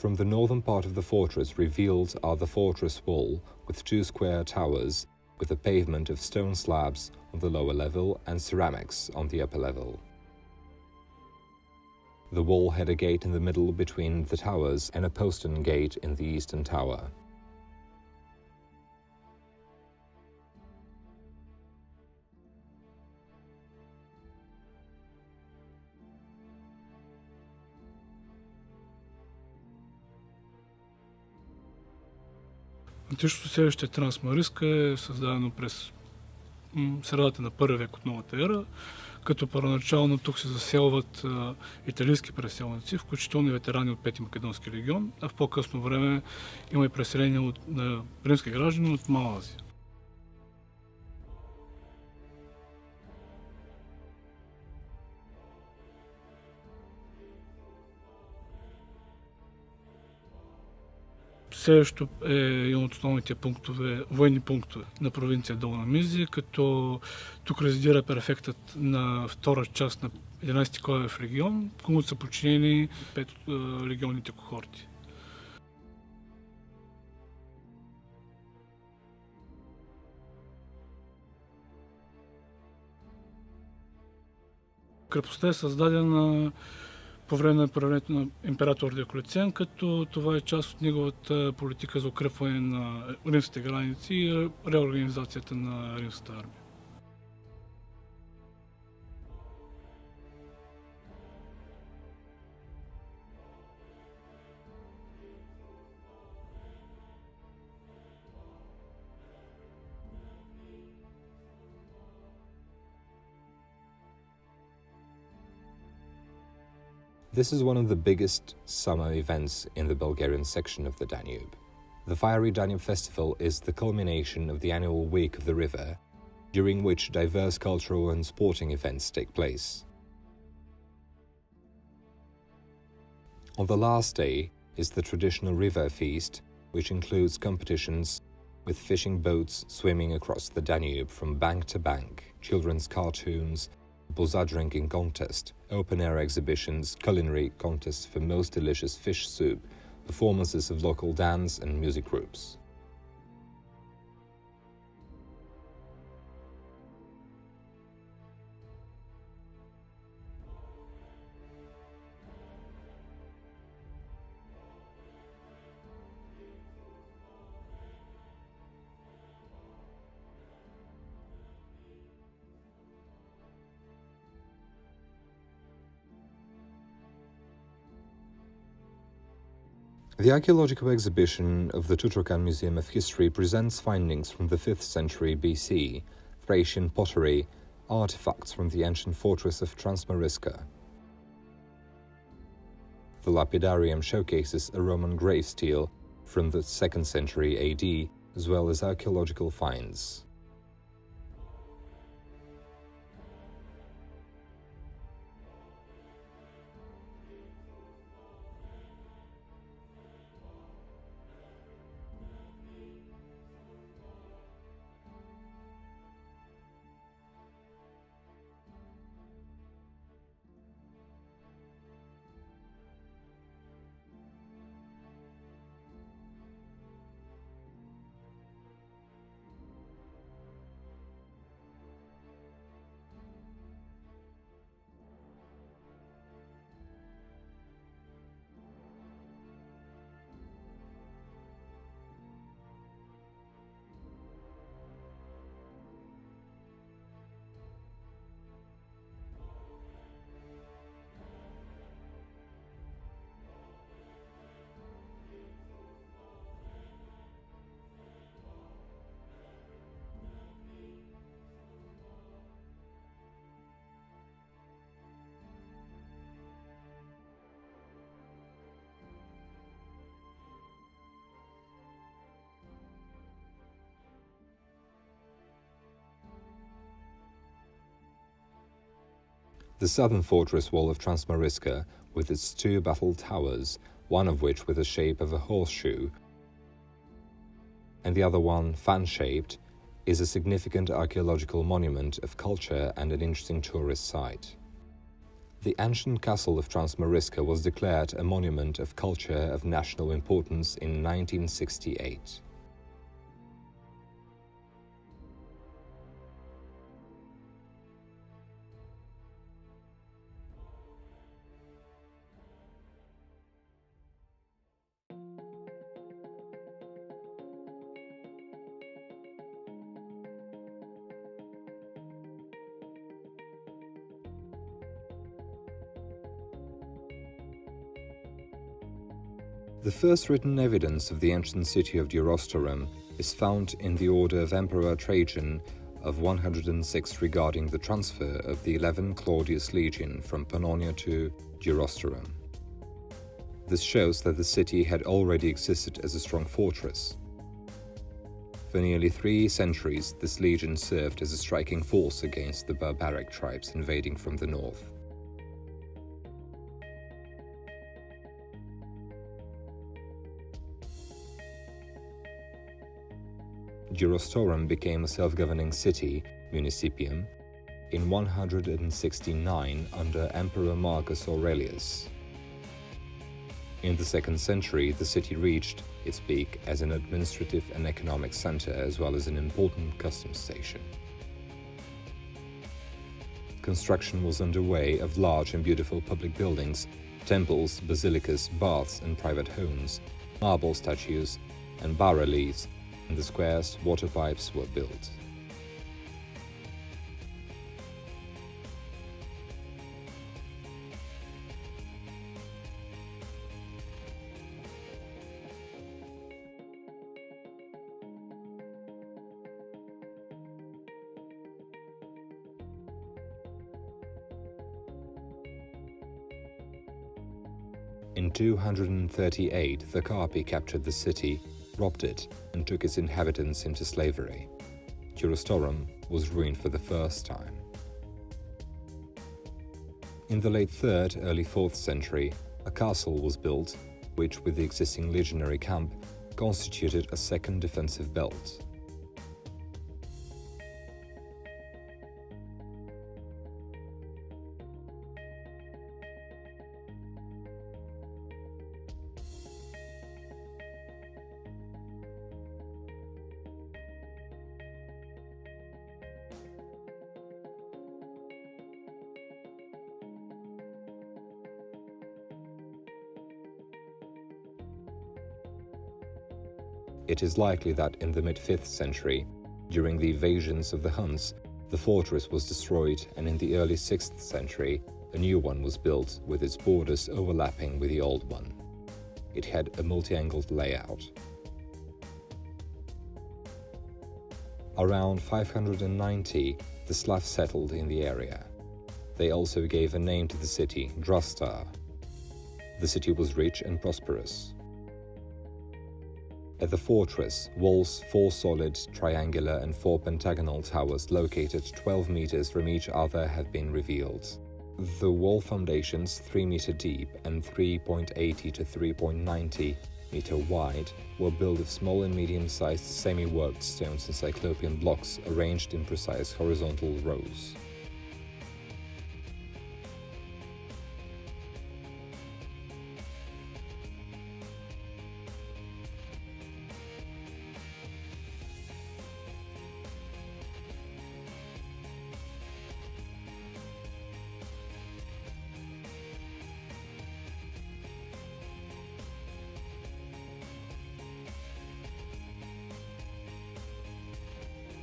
From the northern part of the fortress revealed are the fortress wall with 2 square towers with a pavement of stone slabs on the lower level and ceramics on the upper level. The wall had a gate in the middle between the towers and a postern gate in the eastern tower. Античното селище Трансмариска е създадено през средата на първи век от новата ера, като първоначално тук се заселват италийски преселници, включително и ветерани от 5-ти Македонски легион, а в по-късно време има и преселение на римски граждани от Мала Азия. Селището е един от основните военни пунктове на провинция Долна Мизия, като тук резидира префектът на втора част на 11-ти Коев легион, комуто са подчинени 5 от легионните кохорти. Крепостта е създадена по време на правлението на император Диоклетиан, като това е част от неговата политика за укрепване на римските граници и реорганизацията на римската армия. This is one of the biggest summer events in the Bulgarian section of the Danube. The Fiery Danube Festival is the culmination of the annual Week of the River, during which diverse cultural and sporting events take place. On the last day is the traditional river feast, which includes competitions with fishing boats swimming across the Danube from bank to bank, children's cartoons, Boza drinking contest, open-air exhibitions, culinary contests for most delicious fish soup, performances of local dance and music groups. The archaeological exhibition of the Tuturcan Museum of History presents findings from the 5th century BC, Thracian pottery, artifacts from the ancient fortress of Transmariska. The lapidarium showcases a Roman grave stele from the 2nd century AD, as well as archaeological finds. The southern fortress wall of Transmariska, with its 2 battle towers, one of which with the shape of a horseshoe, and the other one fan-shaped, is a significant archaeological monument of culture and an interesting tourist site. The ancient castle of Transmariska was declared a monument of culture of national importance in 1968. The first written evidence of the ancient city of Durostorum is found in the order of Emperor Trajan of 106 regarding the transfer of the 11 Claudius Legion from Pannonia to Durostorum. This shows that the city had already existed as a strong fortress. For nearly 3 centuries, this legion served as a striking force against the barbaric tribes invading from the north. Durostorum became a self-governing city, municipium, in 169 under Emperor Marcus Aurelius. In the 2nd century, the city reached its peak as an administrative and economic center as well as an important customs station. Construction was underway of large and beautiful public buildings, temples, basilicas, baths and private homes, marble statues and bas-reliefs. In the squares, water pipes were built. In 238, the Carpi captured the city, robbed it, and took its inhabitants into slavery. Durostorum was ruined for the first time. In the late 3rd, early 4th century, a castle was built, which, with the existing legionary camp, constituted a second defensive belt. It is likely that in the mid-5th century, during the invasions of the Huns, the fortress was destroyed, and in the early 6th century, a new one was built with its borders overlapping with the old one. It had a multi-angled layout. Around 590, the Slavs settled in the area. They also gave a name to the city, Drastar. The city was rich and prosperous. At the fortress, walls 4 solid, triangular and 4 pentagonal towers located 12 meters from each other have been revealed. The wall foundations, 3 meter deep and 3.80 to 3.90 meter wide, were built of small and medium-sized semi-worked stones and cyclopean blocks arranged in precise horizontal rows.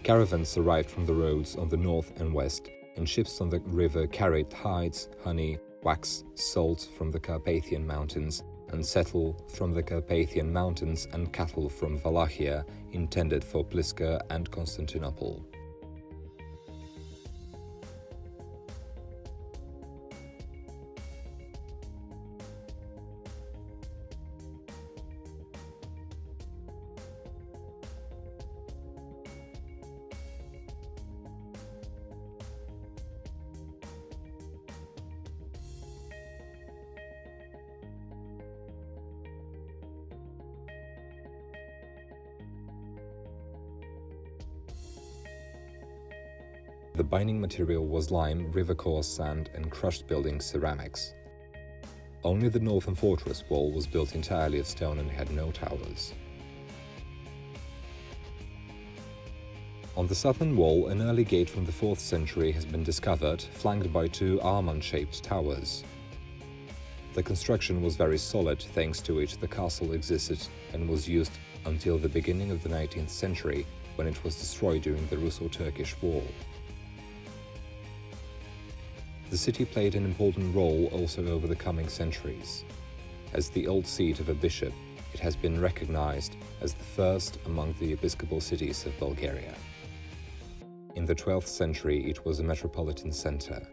Caravans arrived from the roads on the north and west, and ships on the river carried hides, honey, wax, salt from the Carpathian Mountains, and settle from the Carpathian Mountains and cattle from Wallachia intended for Pliska and Constantinople. The binding material was lime, river-coarse sand, and crushed building ceramics. Only the northern fortress wall was built entirely of stone and had no towers. On the southern wall, an early gate from the 4th century has been discovered, flanked by 2 almond-shaped towers. The construction was very solid, thanks to which the castle existed and was used until the beginning of the 19th century, when it was destroyed during the Russo-Turkish War. The city played an important role also over the coming centuries. As the old seat of a bishop, it has been recognized as the first among the episcopal cities of Bulgaria. In the 12th century, it was a metropolitan center.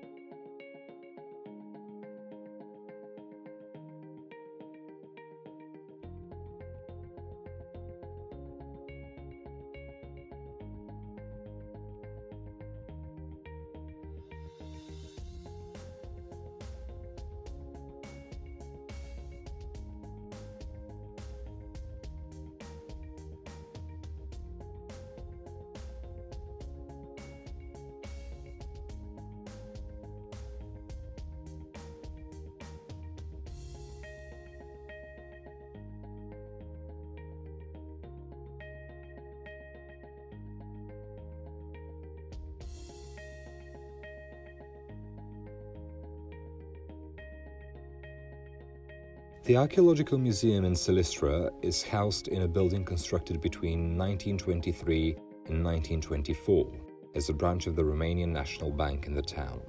The Archaeological Museum in Silistra is housed in a building constructed between 1923 and 1924 as a branch of the Romanian National Bank in the town.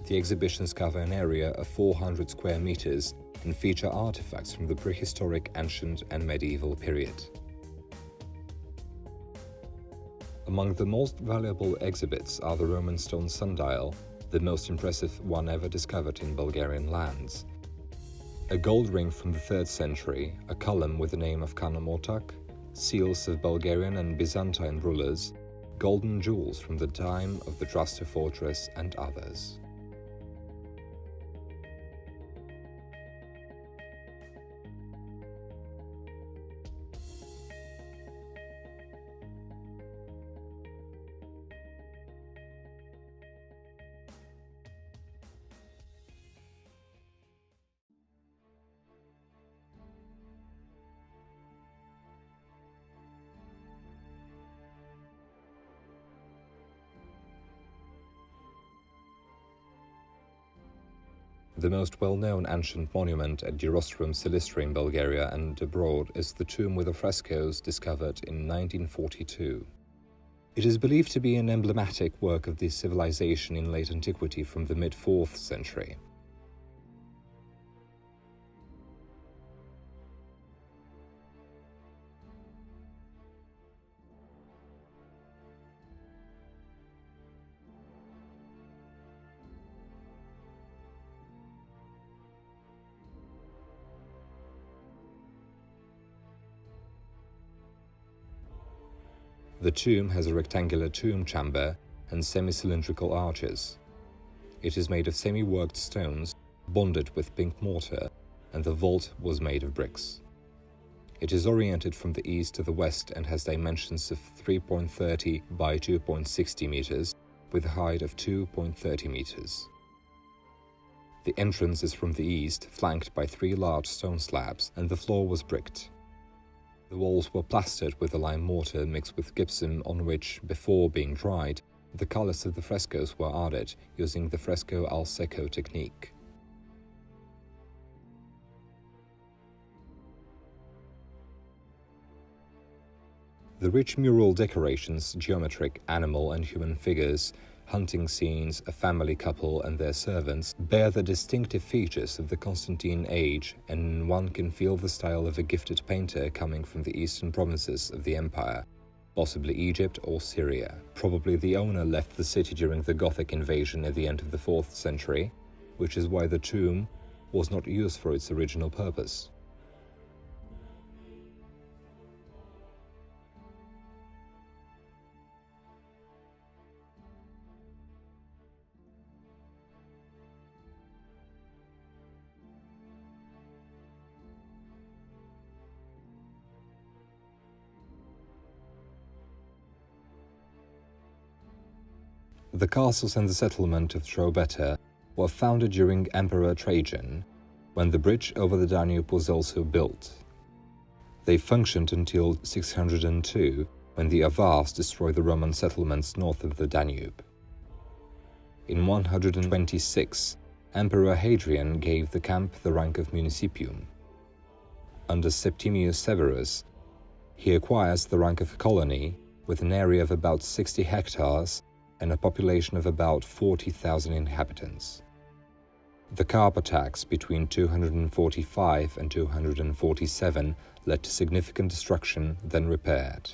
The exhibitions cover an area of 400 square meters and feature artifacts from the prehistoric, ancient and medieval period. Among the most valuable exhibits are the Roman stone sundial, the most impressive one ever discovered in Bulgarian lands, a gold ring from the 3rd century, a column with the name of Khan Motak, seals of Bulgarian and Byzantine rulers, golden jewels from the time of the Drasta fortress, and others. The most well-known ancient monument at Girostrum Silistra in Bulgaria and abroad is the tomb with the frescoes discovered in 1942. It is believed to be an emblematic work of the civilization in late antiquity from the mid-4th century. The tomb has a rectangular tomb chamber and semi-cylindrical arches. It is made of semi-worked stones, bonded with pink mortar, and the vault was made of bricks. It is oriented from the east to the west and has dimensions of 3.30 by 2.60 meters, with a height of 2.30 meters. The entrance is from the east, flanked by 3 large stone slabs, and the floor was bricked. The walls were plastered with a lime mortar mixed with gypsum on which, before being dried, the colors of the frescoes were added using the fresco al secco technique. The rich mural decorations, geometric, animal and human figures, hunting scenes, a family couple and their servants bear the distinctive features of the Constantine age, and one can feel the style of a gifted painter coming from the eastern provinces of the empire, possibly Egypt or Syria. Probably the owner left the city during the Gothic invasion at the end of the 4th century, which is why the tomb was not used for its original purpose. The castles and the settlement of Drobeta were founded during Emperor Trajan, when the bridge over the Danube was also built. They functioned until 602, when the Avars destroyed the Roman settlements north of the Danube. In 126, Emperor Hadrian gave the camp the rank of municipium. Under Septimius Severus, he acquires the rank of colony with an area of about 60 hectares and a population of about 40,000 inhabitants. The carp attacks between 245 and 247 led to significant destruction, then repaired.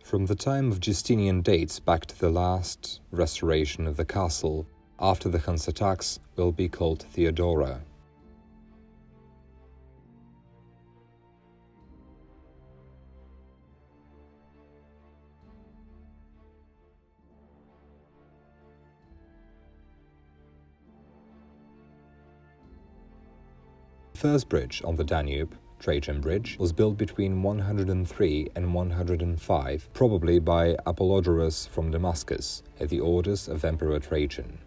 From the time of Justinian dates back to the last restoration of the castle after the Huns attacks will be called Theodora. The first bridge on the Danube, Trajan Bridge, was built between 103 and 105, probably by Apollodorus from Damascus, at the orders of Emperor Trajan.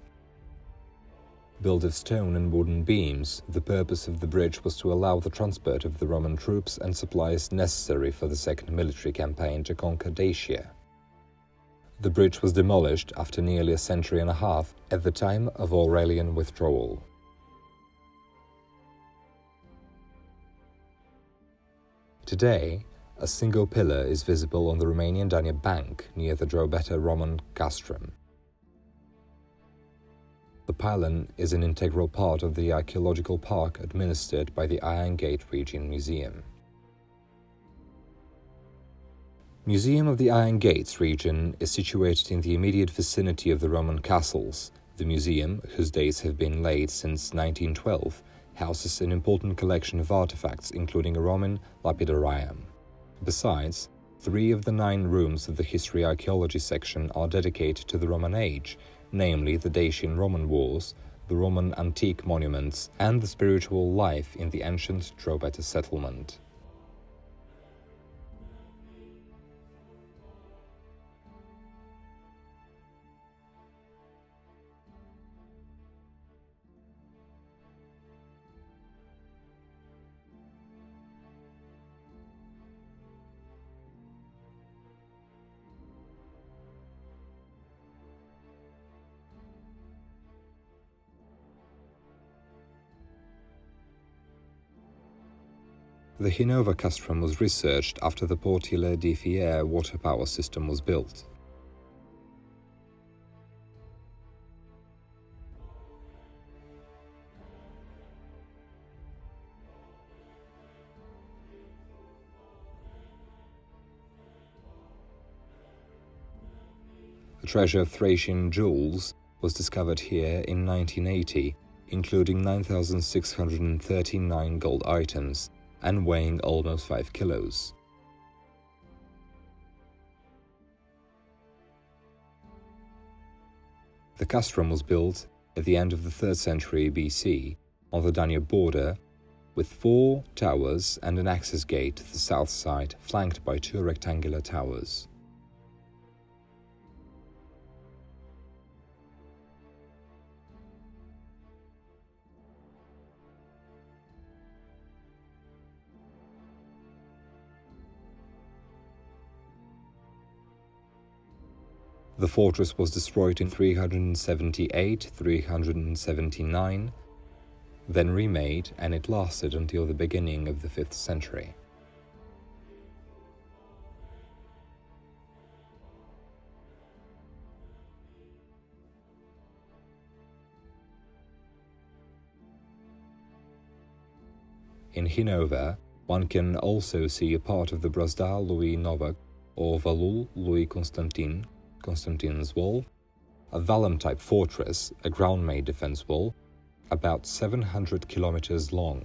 Built of stone and wooden beams, the purpose of the bridge was to allow the transport of the Roman troops and supplies necessary for the second military campaign to conquer Dacia. The bridge was demolished after nearly a century and a half at the time of Aurelian withdrawal. Today, a single pillar is visible on the Romanian Danube bank near the Drobeta Roman castrum. The pylon is an integral part of the archaeological park administered by the Iron Gate Region Museum. Museum of the Iron Gates region is situated in the immediate vicinity of the Roman castles. The museum, whose dates have been laid since 1912, houses an important collection of artifacts including a Roman lapidarium. Besides, 3 of the 9 rooms of the History Archaeology section are dedicated to the Roman age, namely the Dacian Roman Wars, the Roman antique monuments, and the spiritual life in the ancient Drobeta settlement. The Hinova castrum was researched after the Portile di Fier water power system was built. A treasure of Thracian jewels was discovered here in 1980, including 9,639 gold items, and weighing almost 5 kilos. The castrum was built at the end of the 3rd century BC on the Danube border, with 4 towers and an access gate to the south side flanked by 2 rectangular towers. The fortress was destroyed in 378–379, then remade, and it lasted until the beginning of the 5th century. In Hinova, one can also see a part of the Brazda lui Novak or Valul lui Constantin, Constantin's Wall, a vallum-type fortress, a ground-made defense wall, about 700 kilometers long.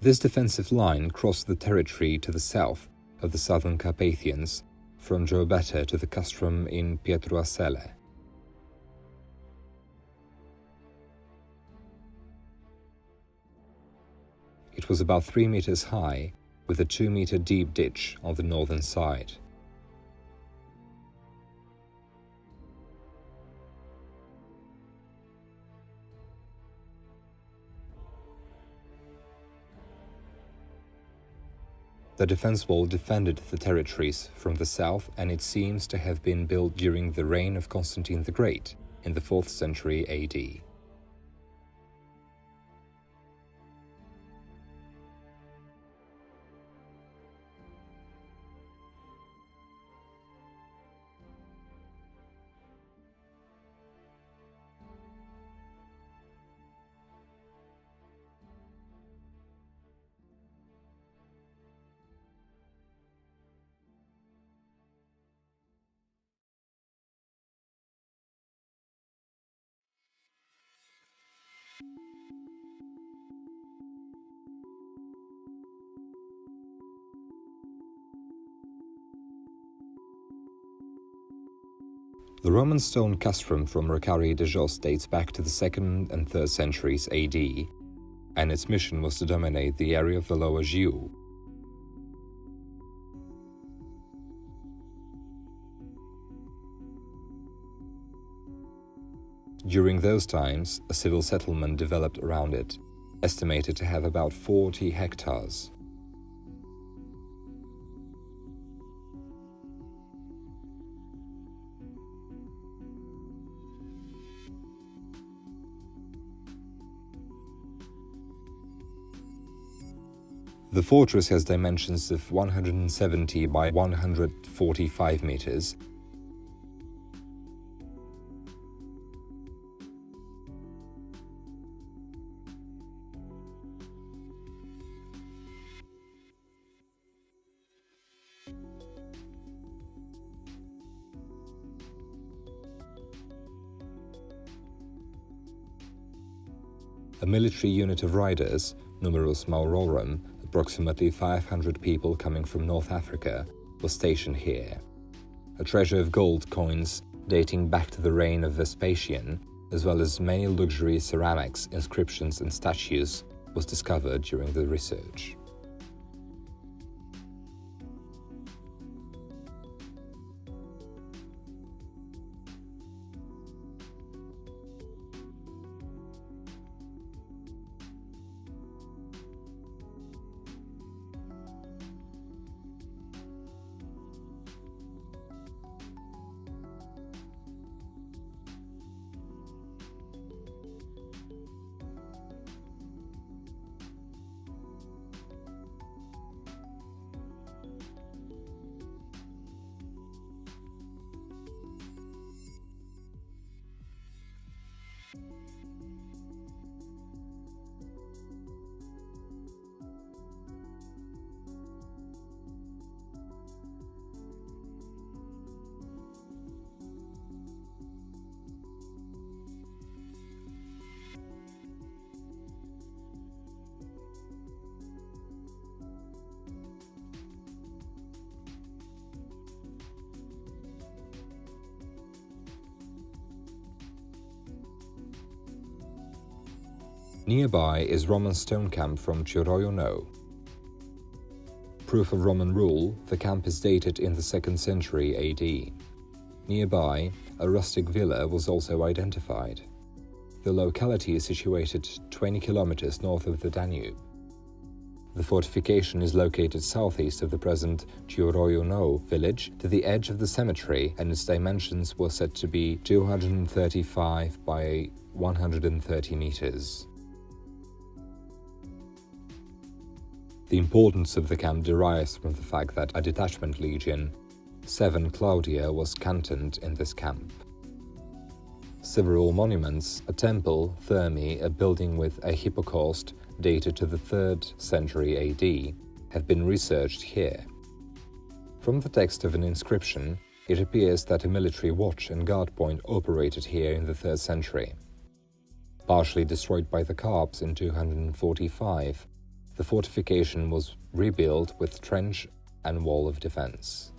This defensive line crossed the territory to the south of the southern Carpathians, from Drobeta to the castrum in Pietroasele. It was about 3 meters high, with a 2-meter deep ditch on the northern side. The defense wall defended the territories from the south, and it seems to have been built during the reign of Constantine the Great in the 4th century AD. The Roman stone castrum from Rocari de Jos dates back to the 2nd and 3rd centuries AD, and its mission was to dominate the area of the Lower Jiu. During those times, a civil settlement developed around it, estimated to have about 40 hectares. The fortress has dimensions of 170 by 145 meters. A military unit of riders, numerus maurorum, approximately 500 people coming from North Africa, was stationed here. A treasure of gold coins dating back to the reign of Vespasian, as well as many luxury ceramics, inscriptions and statues, was discovered during the research. Nearby is Roman stone camp from Cioroio No. Proof of Roman rule, the camp is dated in the 2nd century AD. Nearby, a rustic villa was also identified. The locality is situated 20 kilometers north of the Danube. The fortification is located southeast of the present Cioroio No village, to the edge of the cemetery, and its dimensions were said to be 235 by 130 meters. The importance of the camp derives from the fact that a detachment legion, 7 Claudia, was cantoned in this camp. Several monuments, a temple, Thermae, a building with a hypocaust dated to the 3rd century AD, have been researched here. From the text of an inscription, it appears that a military watch and guard point operated here in the 3rd century. Partially destroyed by the Carps in 245, The fortification was rebuilt with trench and wall of defense.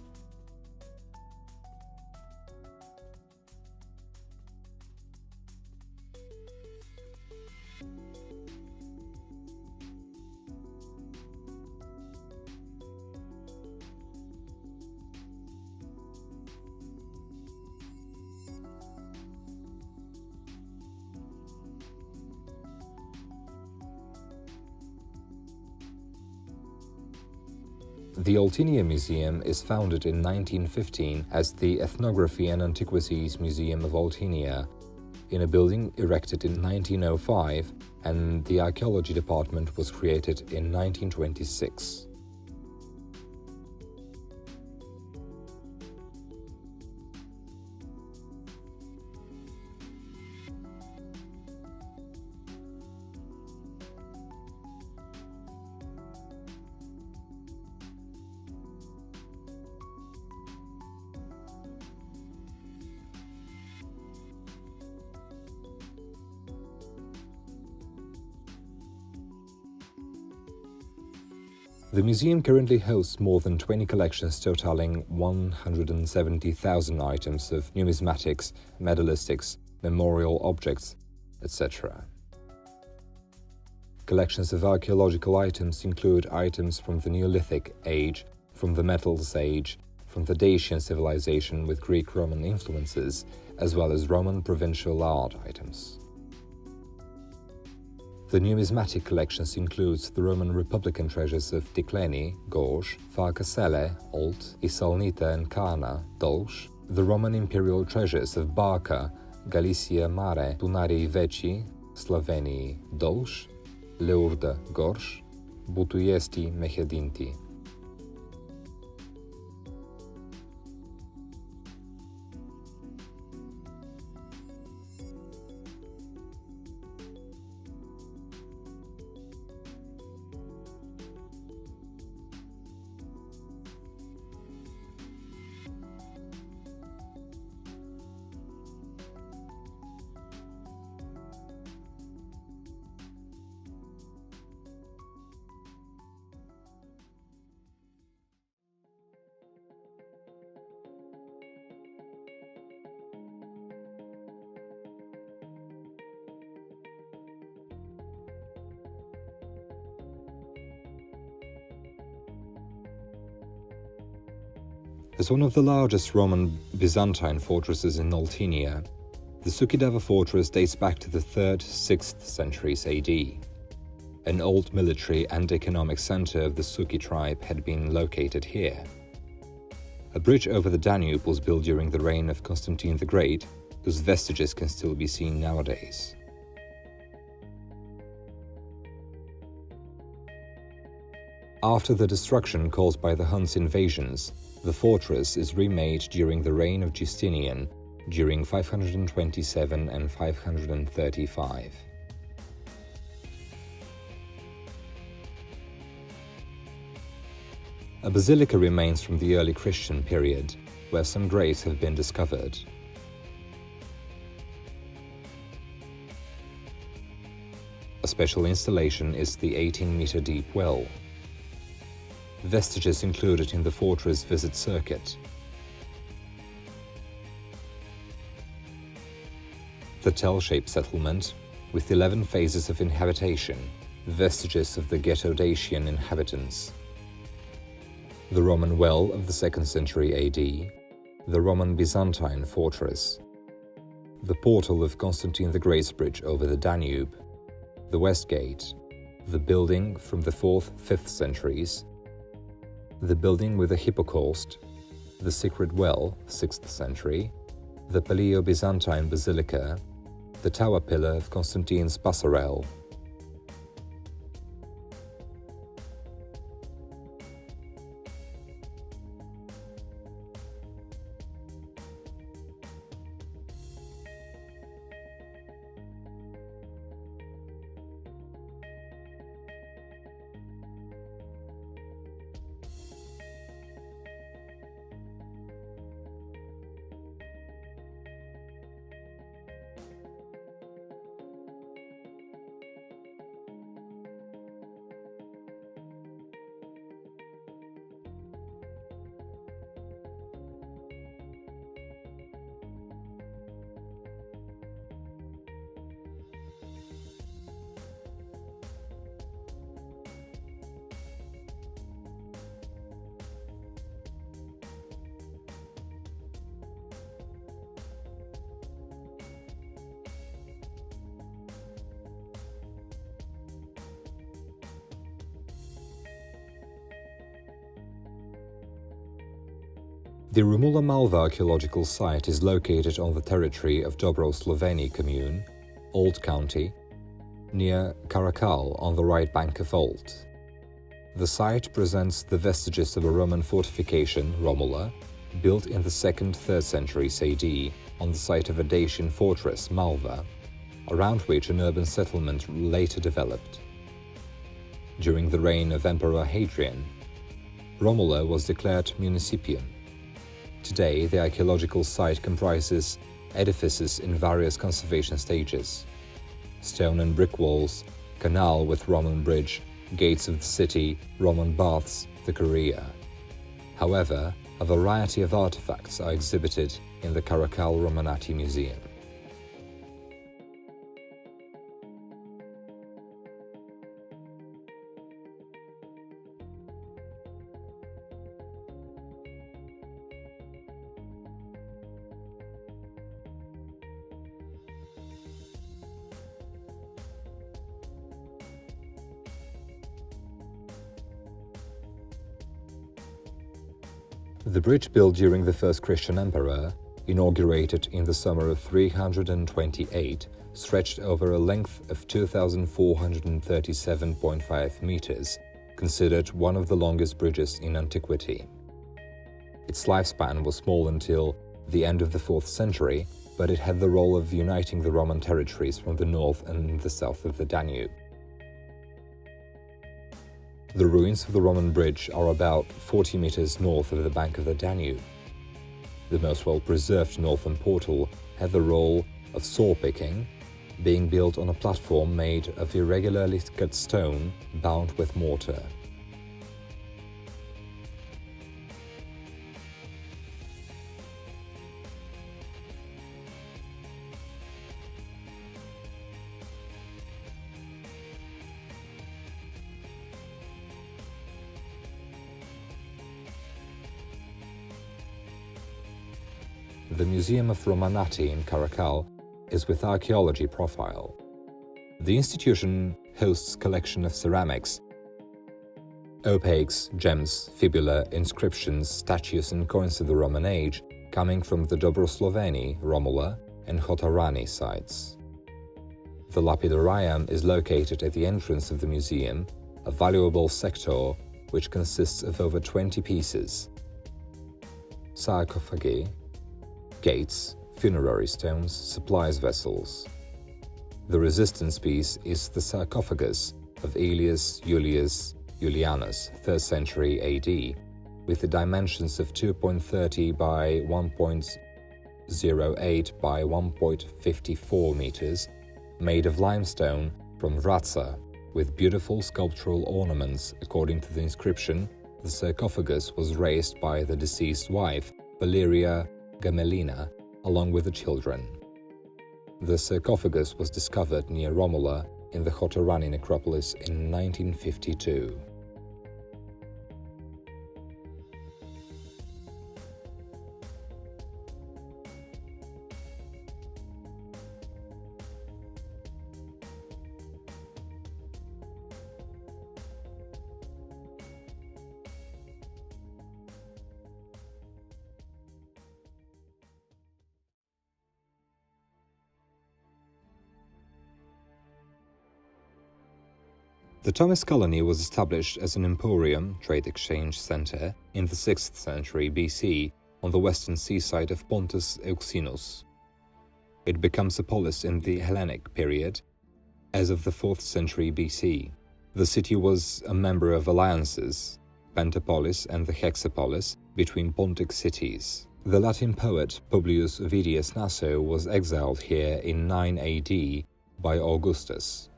The Oltenia Museum is founded in 1915 as the Ethnography and Antiquities Museum of Oltenia, in a building erected in 1905, and the Archaeology Department was created in 1926. The museum currently hosts more than 20 collections totaling 170,000 items of numismatics, medallistics, memorial objects, etc. Collections of archaeological items include items from the Neolithic age, from the Metals age, from the Dacian civilization with Greek-Roman influences, as well as Roman provincial art items. The numismatic collections includes the Roman Republican treasures of Ticleni, Gorj, Farcasele, Olt, Isalnita and Cana, Dolj, the Roman imperial treasures of Barca, Galicia Mare, Tunarii Veci, Slavenii, Dolj, Leurda, Gorj, Butuiesti, Mehedinti. As one of the largest Roman Byzantine fortresses in Oltenia, the Suceava fortress dates back to the 3rd–6th centuries AD. An old military and economic center of the Suki tribe had been located here. A bridge over the Danube was built during the reign of Constantine the Great, whose vestiges can still be seen nowadays. After the destruction caused by the Huns' invasions, the fortress is remade during the reign of Justinian, during 527 and 535. A basilica remains from the early Christian period, where some graves have been discovered. A special installation is the 18-meter deep well. Vestiges included in the fortress visit circuit. The tell-shaped settlement, with 11 phases of inhabitation, vestiges of the Ghetto Dacian inhabitants. The Roman well of the 2nd century AD, the Roman Byzantine fortress, the portal of Constantine the Great's bridge over the Danube, the West Gate, the building from the 4th–5th centuries, the building with the Hippocaust, the Secret Well, 6th century, the Paleo-Byzantine Basilica, the tower pillar of Constantine's Passerelle. The Rumula-Malva archaeological site is located on the territory of Dobro-Sloveni commune, Old County, near Karakal on the right bank of Olt. The site presents the vestiges of a Roman fortification, Romula, built in the 2nd-3rd centuries AD on the site of a Dacian fortress, Malva, around which an urban settlement later developed. During the reign of Emperor Hadrian, Romula was declared municipium. Today, the archaeological site comprises edifices in various conservation stages: stone and brick walls, canal with Roman bridge, gates of the city, Roman baths, the Curia. However, a variety of artifacts are exhibited in the Karakal Romanati Museum. The bridge built during the first Christian emperor, inaugurated in the summer of 328, stretched over a length of 2,437.5 meters, considered one of the longest bridges in antiquity. Its lifespan was small until the end of the 4th century, but it had the role of uniting the Roman territories from the north and the south of the Danube. The ruins of the Roman bridge are about 40 meters north of the bank of the Danube. The most well-preserved northern portal had the role of saw-picking, being built on a platform made of irregularly cut stone bound with mortar. The Museum of Romanati in Karakal is with archaeology profile. The institution hosts collection of ceramics, opaques, gems, fibula, inscriptions, statues and coins of the Roman age coming from the Dobro-Sloveni, Romula and Hotarani sites. The lapidarium is located at the entrance of the museum, a valuable sector which consists of over 20 pieces: sarcophagi, gates, funerary stones, supplies vessels. The resistance piece is the sarcophagus of Aelius Julius Julianus, 3rd century AD, with the dimensions of 2.30 by 1.08 by 1.54 meters, made of limestone from Vratsa, with beautiful sculptural ornaments. According to the inscription, the sarcophagus was raised by the deceased wife, Valeria Gamelina, along with the children. The sarcophagus was discovered near Romula in the Hotarani necropolis in 1952. The Thomist colony was established as an emporium, trade exchange center, in the 6th century BC on the western seaside of Pontus Euxinus. It becomes a polis in the Hellenic period, as of the 4th century BC. The city was a member of alliances, Pentapolis and the Hexapolis, between Pontic cities. The Latin poet Publius Ovidius Naso was exiled here in 9 AD by Augustus.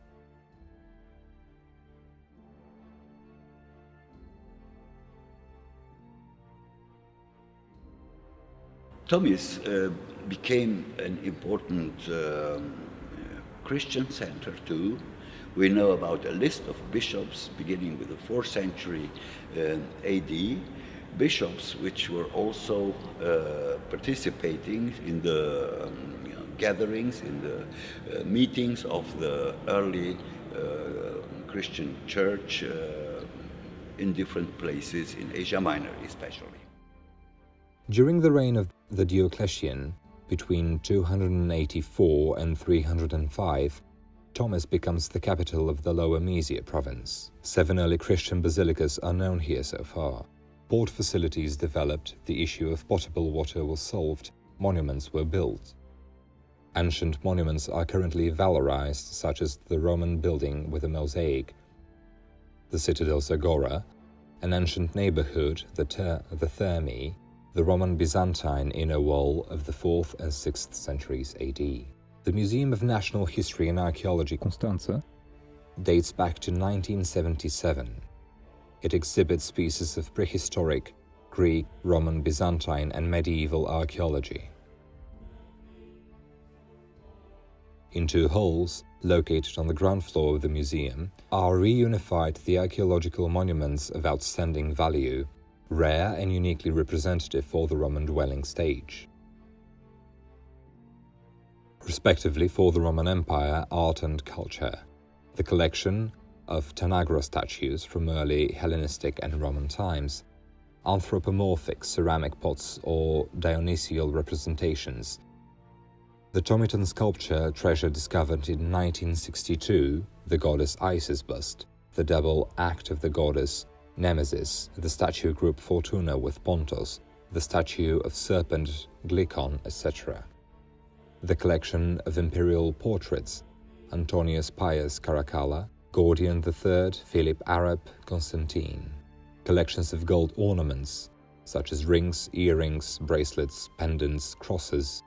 Tomis became an important Christian center too. We know about a list of bishops beginning with the 4th century AD, bishops which were also participating in the gatherings, in the meetings of the early Christian church in different places in Asia Minor especially. During the reign of the Diocletian, between 284 and 305, Tomis becomes the capital of the Lower Mysia province. 7 early Christian basilicas are known here so far. Port facilities developed, the issue of potable water was solved, monuments were built. Ancient monuments are currently valorized, such as the Roman building with a mosaic, the citadel's agora, an ancient neighborhood, the Thermae, the Roman-Byzantine inner wall of the 4th and 6th centuries AD. The Museum of National History and Archaeology Constanza dates back to 1977. It exhibits pieces of prehistoric, Greek, Roman, Byzantine and medieval archaeology. In 2 halls, located on the ground floor of the museum, are reunified the archaeological monuments of outstanding value, rare and uniquely representative for the Roman dwelling stage. Respectively for the Roman Empire, art and culture. The collection of Tanagra statues from early Hellenistic and Roman times, anthropomorphic ceramic pots or Dionysial representations, the Tomitan sculpture treasure discovered in 1962, the goddess Isis bust, the double act of the goddess Nemesis, the statue group Fortuna with Pontos, the statue of serpent Glycon, etc. The collection of imperial portraits, Antonius Pius Caracalla, Gordian III, Philip Arab, Constantine. Collections of gold ornaments, such as rings, earrings, bracelets, pendants, crosses,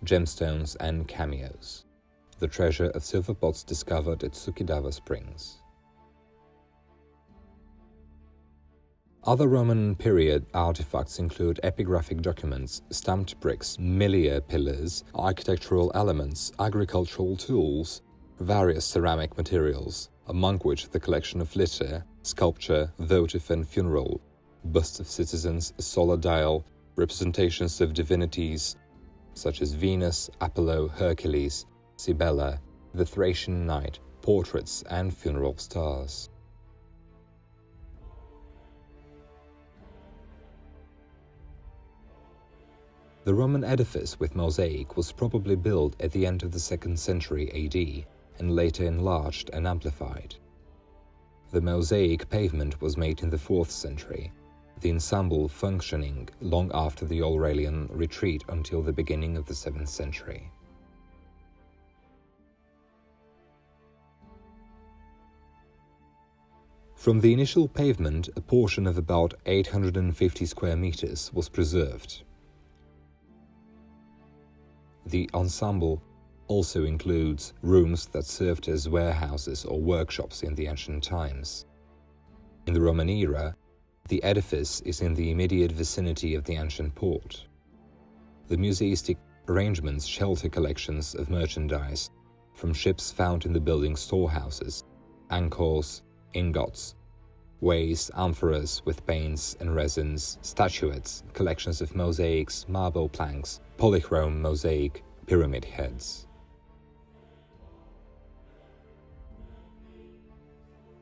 gemstones and cameos. The treasure of silver pots discovered at Sukidava Springs. Other Roman period artifacts include epigraphic documents, stamped bricks, milieu pillars, architectural elements, agricultural tools, various ceramic materials, among which the collection of litter, sculpture, votive and funeral, busts of citizens, a solar dial, representations of divinities such as Venus, Apollo, Hercules, Cybele, the Thracian Knight, portraits and funeral stars. The Roman edifice with mosaic was probably built at the end of the 2nd century AD and later enlarged and amplified. The mosaic pavement was made in the 4th century, the ensemble functioning long after the Aurelian retreat until the beginning of the 7th century. From the initial pavement, a portion of about 850 square meters was preserved. The ensemble also includes rooms that served as warehouses or workshops in the ancient times. In the Roman era, the edifice is in the immediate vicinity of the ancient port. The museistic arrangements shelter collections of merchandise from ships found in the building's storehouses, anchors, ingots, weighs, amphoras with paints and resins, statuettes, collections of mosaics, marble planks, polychrome mosaic, pyramid heads.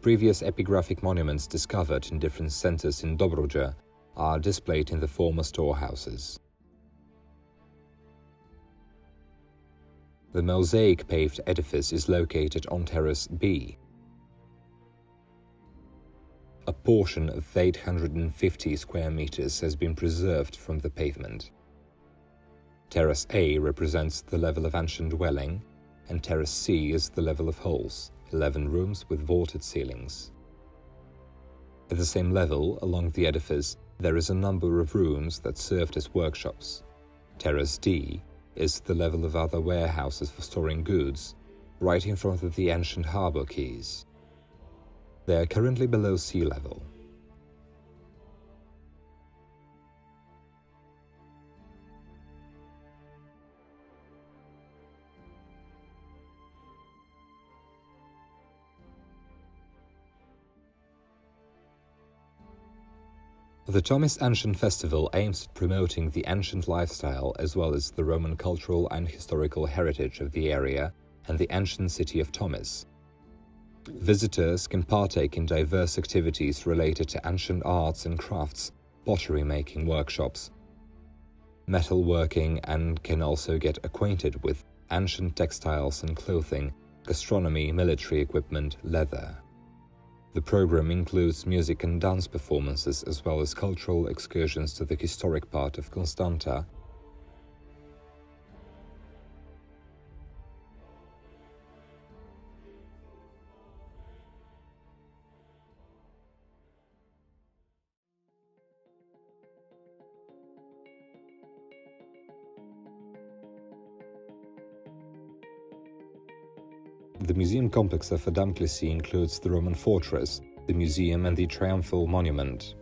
Previous epigraphic monuments discovered in different centers in Dobruja are displayed in the former storehouses. The mosaic-paved edifice is located on Terrace B. A portion of 850 square meters has been preserved from the pavement. Terrace A represents the level of ancient dwelling, and Terrace C is the level of halls, 11 rooms with vaulted ceilings. At the same level, along the edifice, there is a number of rooms that served as workshops. Terrace D is the level of other warehouses for storing goods, right in front of the ancient harbor quays. They are currently below sea level. The Tomis Ancient Festival aims at promoting the ancient lifestyle as well as the Roman cultural and historical heritage of the area and the ancient city of Tomis. Visitors can partake in diverse activities related to ancient arts and crafts, pottery-making workshops, metalworking, and can also get acquainted with ancient textiles and clothing, gastronomy, military equipment, leather. The program includes music and dance performances as well as cultural excursions to the historic part of Constanta. The museum complex of Adamklisi includes the Roman fortress, the museum and the triumphal monument.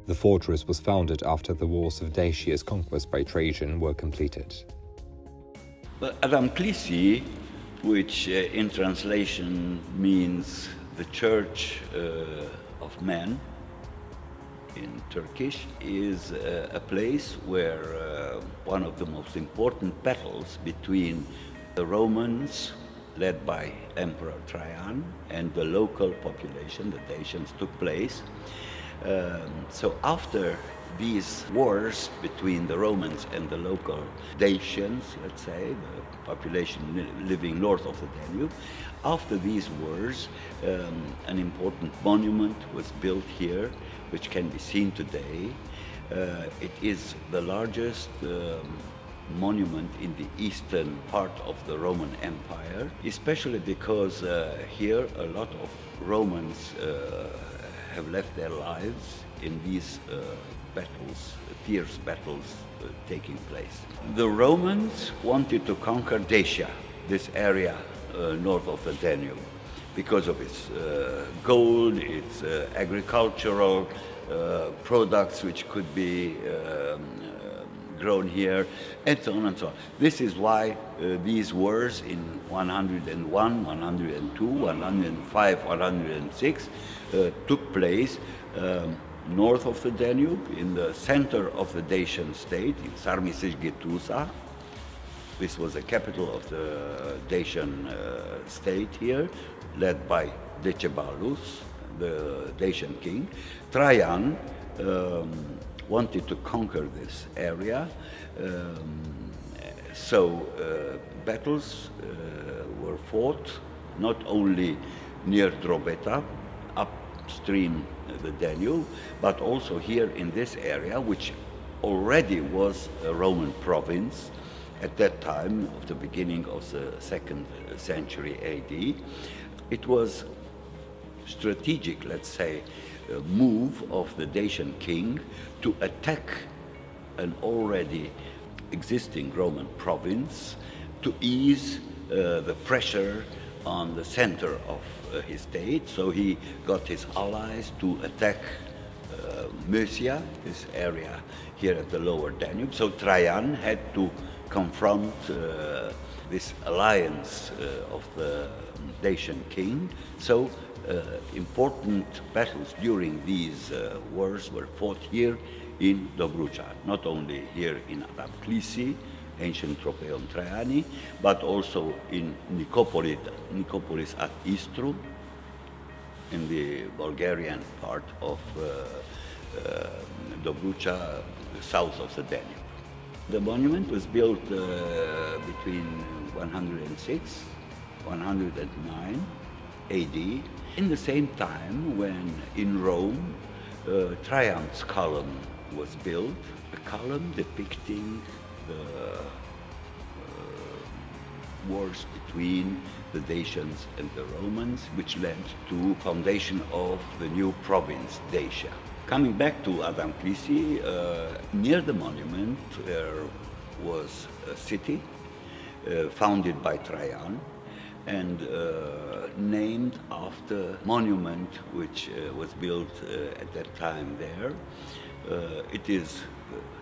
The fortress was founded after the wars of Dacia's conquest by Trajan were completed. Adamklisi, which in translation means the church of men in Turkish, is a place where one of the most important battles between the Romans, led by Emperor Trajan, and the local population, the Dacians, took place. So after these wars between the Romans and the local Dacians, let's say, the population living north of the Danube, after these wars, an important monument was built here, which can be seen today. It is the largest monument in the eastern part of the Roman Empire, especially because here a lot of Romans have left their lives in these battles, fierce battles taking place. The Romans wanted to conquer Dacia, this area north of the Danube, because of its gold, its agricultural products which could be grown here, and so on and so on. This is why these wars in 101, 102, 105, 106 took place north of the Danube, in the center of the Dacian state, in Sarmiseș-Ghetusa. This was the capital of the Dacian state here, led by Decebalus, the Dacian king. Trajan wanted to conquer this area, so battles were fought not only near Drobeta, upstream the Danube, but also here in this area, which already was a Roman province at that time of the beginning of the 2nd century AD. It was strategic, let's say, move of the Dacian king to attack an already existing Roman province to ease the pressure on the center of his state. So he got his allies to attack Mysia, this area here at the lower Danube. So Trajan had to confront this alliance of the Dacian king. So important battles during these wars were fought here in Dobruja, not only here in Adamklisi, ancient Tropeon Traiani, but also in Nicopolis at Istru, in the Bulgarian part of Dobruja, south of the Danube. The monument was built between 106, 109 AD, in the same time when in Rome Trajan's column was built, a column depicting the wars between the Dacians and the Romans, which led to foundation of the new province, Dacia. Coming back to Adamklisi, near the monument there was a city founded by Trajan and named after monument which was built at that time there. It is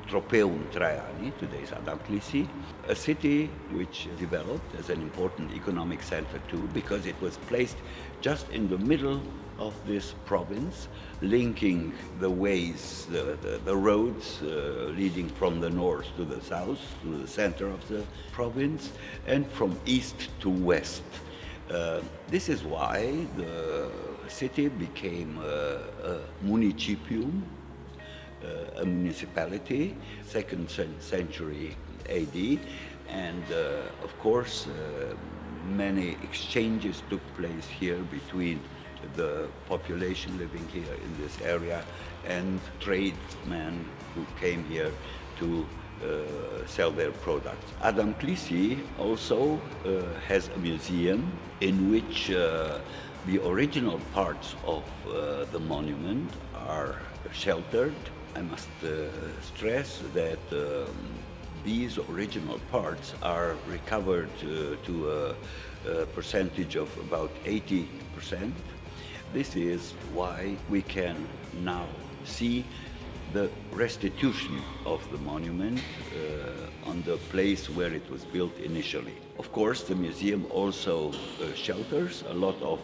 Tropeum Traiani, today's Adamklisi, a city which developed as an important economic center too, because it was placed just in the middle of this province, linking the ways, the roads leading from the north to the south, to the center of the province, and from east to west. This is why the city became a municipium, a municipality, second century AD, and of course many exchanges took place here between the population living here in this area and tradesmen who came here to sell their products. Adam Klisi also has a museum in which the original parts of the monument are sheltered. I must stress that these original parts are recovered to a percentage of about 80%. This is why we can now see the restitution of the monument on the place where it was built initially. Of course, the museum also shelters a lot of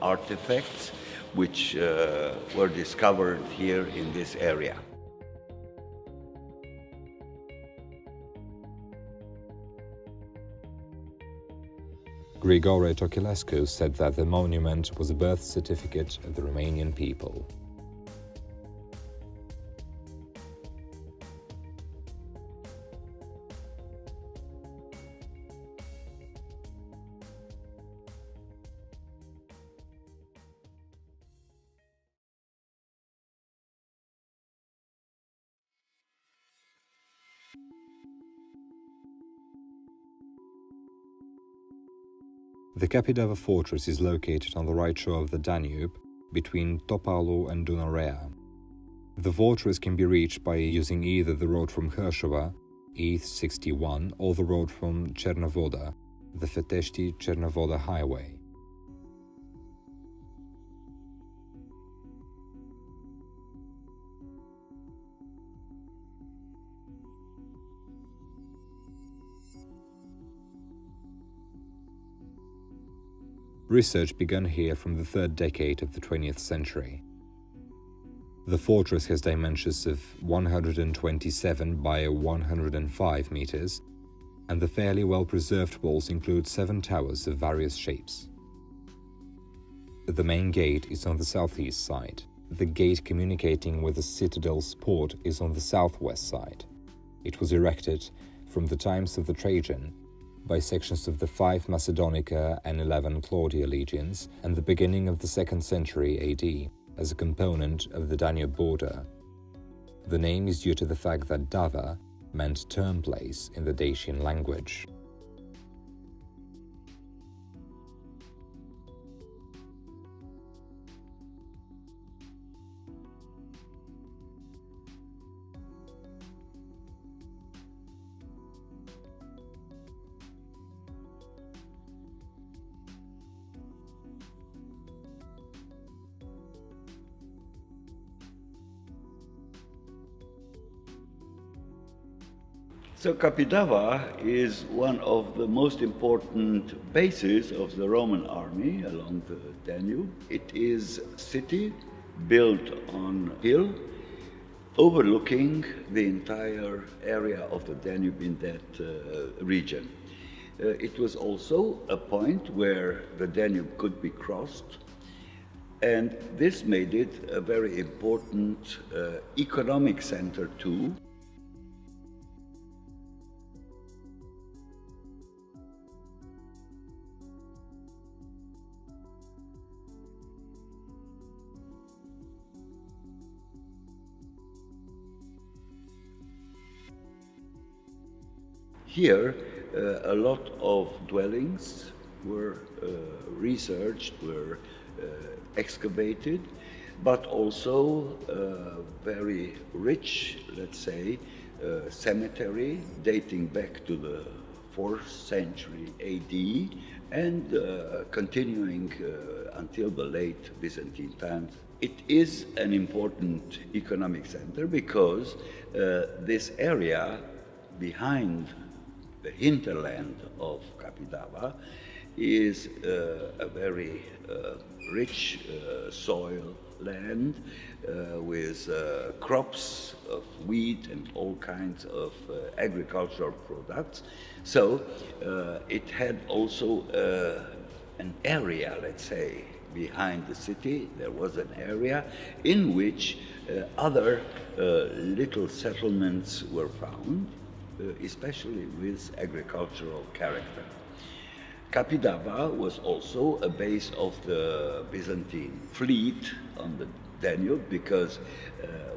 artifacts which were discovered here in this area. Grigore Tokilescu said that the monument was a birth certificate of the Romanian people. The Capidava fortress is located on the right shore of the Danube, between Topalu and Dunărea. The fortress can be reached by using either the road from Hârșova, E61, or the road from Cernavodă, the Fetești-Cernavodă highway. Research began here from the third decade of the 20th century. The fortress has dimensions of 127 by 105 meters, and the fairly well-preserved walls include 7 towers of various shapes. The main gate is on the southeast side. The gate communicating with the citadel's port is on the southwest side. It was erected from the times of the Trajan by sections of the 5 Macedonica and 11 Claudia legions and the beginning of the 2nd century AD as a component of the Danube border. The name is due to the fact that Dava meant turn place in the Dacian language. So Capidava is one of the most important bases of the Roman army along the Danube. It is a city built on a hill overlooking the entire area of the Danube in that region. It was also a point where the Danube could be crossed, and this made it a very important economic center too. Here, a lot of dwellings were researched, were excavated, but also very rich, let's say, cemetery dating back to the 4th century AD and continuing until the late Byzantine times. It is an important economic center because this area behind the hinterland of Capidava is a very rich soil land with crops of wheat and all kinds of agricultural products. So it had also an area, let's say, behind the city, there was an area in which other little settlements were found, especially with agricultural character. Capidava was also a base of the Byzantine fleet on the Danube, because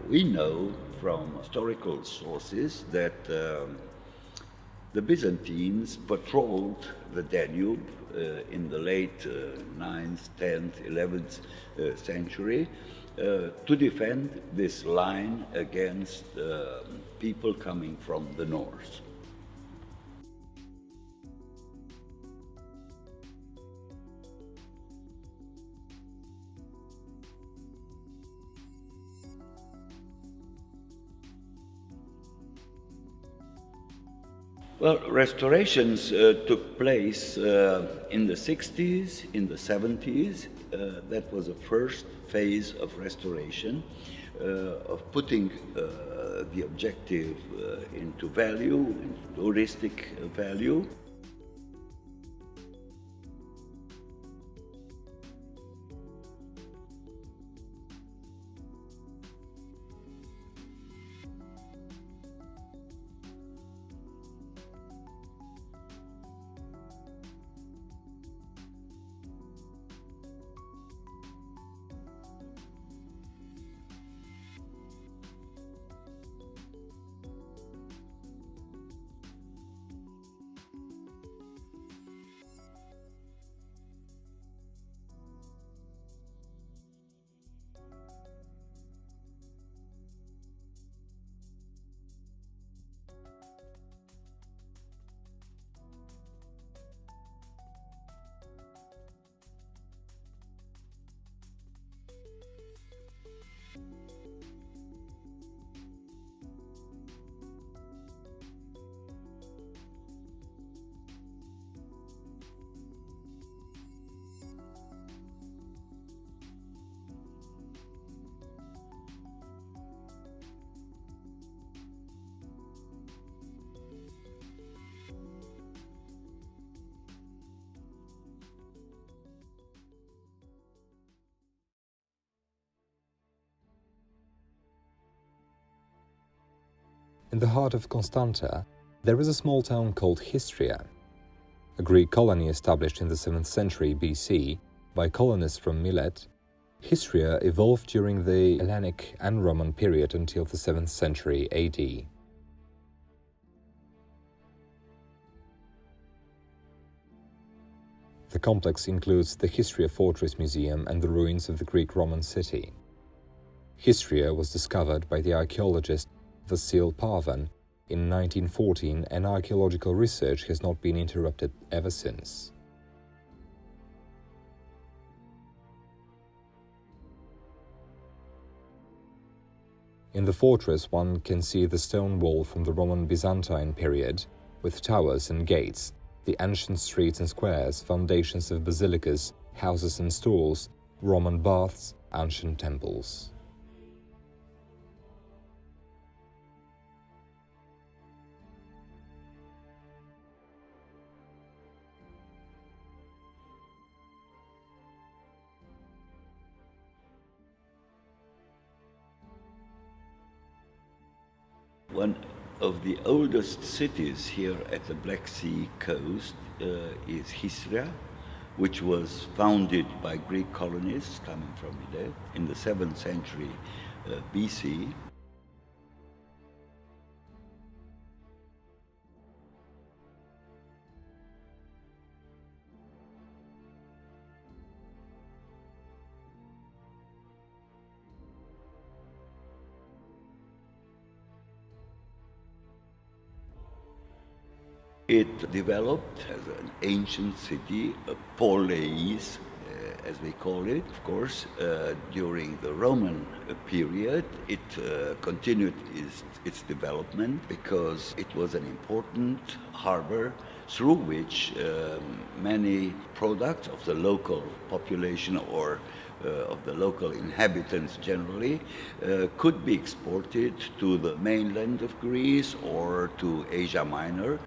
we know from historical sources that the Byzantines patrolled the Danube in the late 9th, 10th, 11th century to defend this line against people coming from the north. Well, restorations took place in the 60s, in the 70s. That was the first phase of restoration, of putting the objective into value, into touristic value. In the heart of Constanta, there is a small town called Histria, a Greek colony established in the 7th century BC by colonists from Milet. Histria evolved during the Hellenic and Roman period until the 7th century AD. The complex includes the Histria Fortress Museum and the ruins of the Greek-Roman city. Histria was discovered by the archaeologist Vasil Parvan in 1914, and archaeological research has not been interrupted ever since. In the fortress one can see the stone wall from the Roman-Byzantine period, with towers and gates, the ancient streets and squares, foundations of basilicas, houses and stalls, Roman baths, ancient temples. One of the oldest cities here at the Black Sea coast is Histria, which was founded by Greek colonists coming from Milet in the 7th century BC. It developed as an ancient city, a poleis, as we call it, of course. During the Roman period, it continued its development because it was an important harbor through which many products of the local population or of the local inhabitants generally could be exported to the mainland of Greece or to Asia Minor.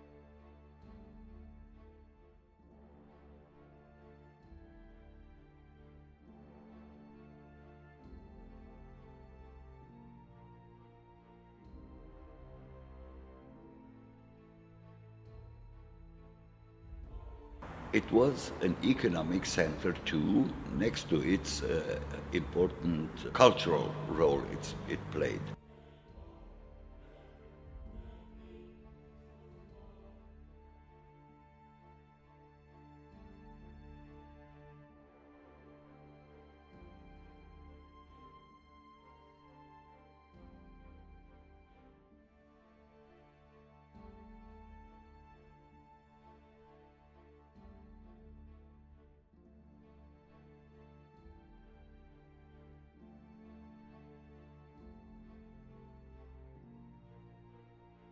It was an economic center too, next to its important cultural role it played.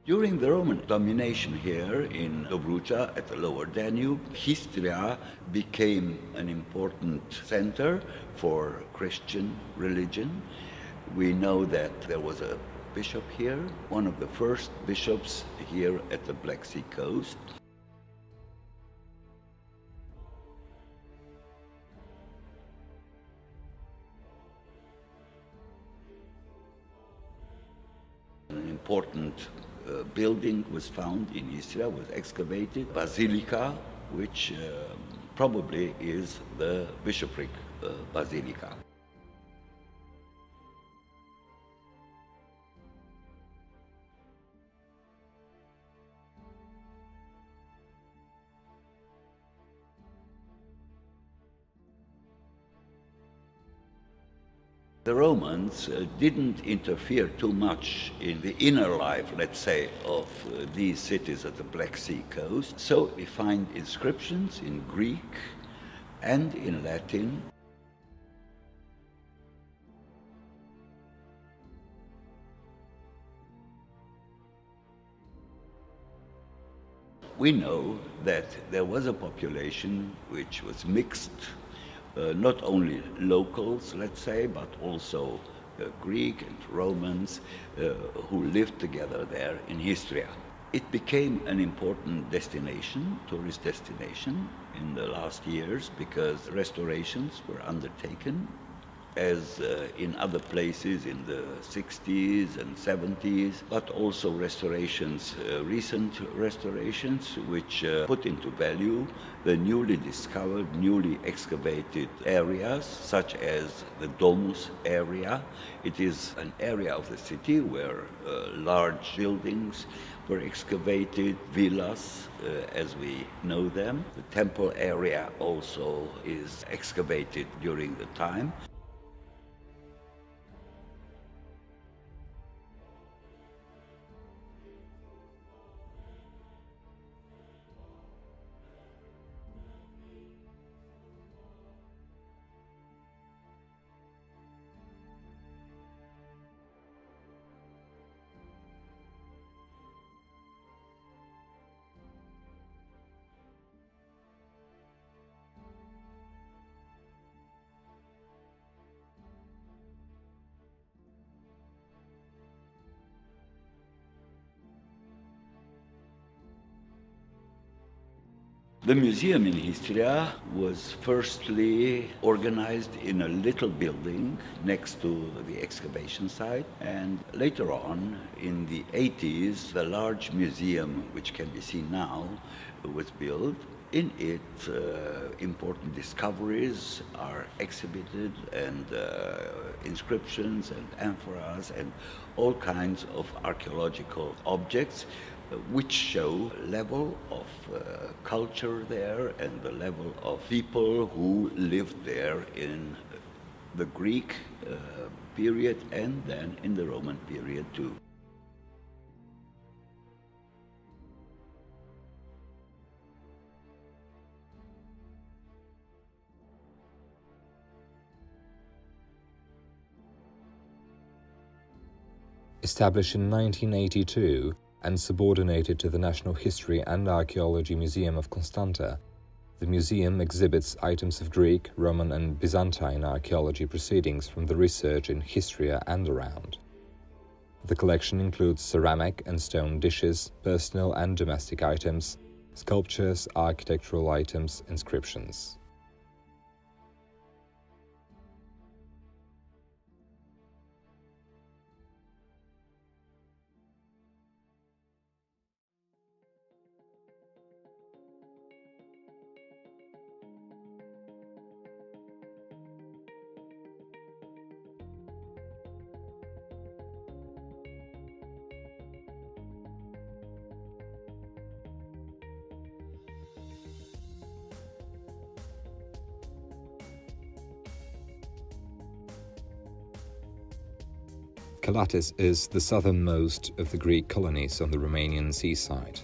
During the Roman domination here in Dobruja at the lower Danube, Histria became an important center for Christian religion. We know that there was a bishop here, one of the first bishops here at the Black Sea coast. An important building was found in Istria, was excavated, basilica, which probably is the bishopric basilica. The Romans didn't interfere too much in the inner life, let's say, of these cities at the Black Sea coast. So we find inscriptions in Greek and in Latin. We know that there was a population which was mixed, not only locals, let's say, but also Greek and Romans who lived together there in Histria. It became an important destination, tourist destination, in the last years because restorations were undertaken, as in other places in the 60s and 70s, but also restorations, recent restorations, which put into value the newly discovered, newly excavated areas, such as the Domus area. It is an area of the city where large buildings were excavated, villas, as we know them. The temple area also is excavated during the time. The museum in Histria was firstly organized in a little building next to the excavation site, and later on, in the 80s, the large museum, which can be seen now, was built. In it, important discoveries are exhibited, and inscriptions and amphoras and all kinds of archaeological objects which show level of culture there and the level of people who lived there in the Greek period and then in the Roman period too. Established in 1982 and subordinated to the National History and Archaeology Museum of Constanta, the museum exhibits items of Greek, Roman and Byzantine archaeology proceedings from the research in Histria and around. The collection includes ceramic and stone dishes, personal and domestic items, sculptures, architectural items, inscriptions. Calatis is the southernmost of the Greek colonies on the Romanian seaside.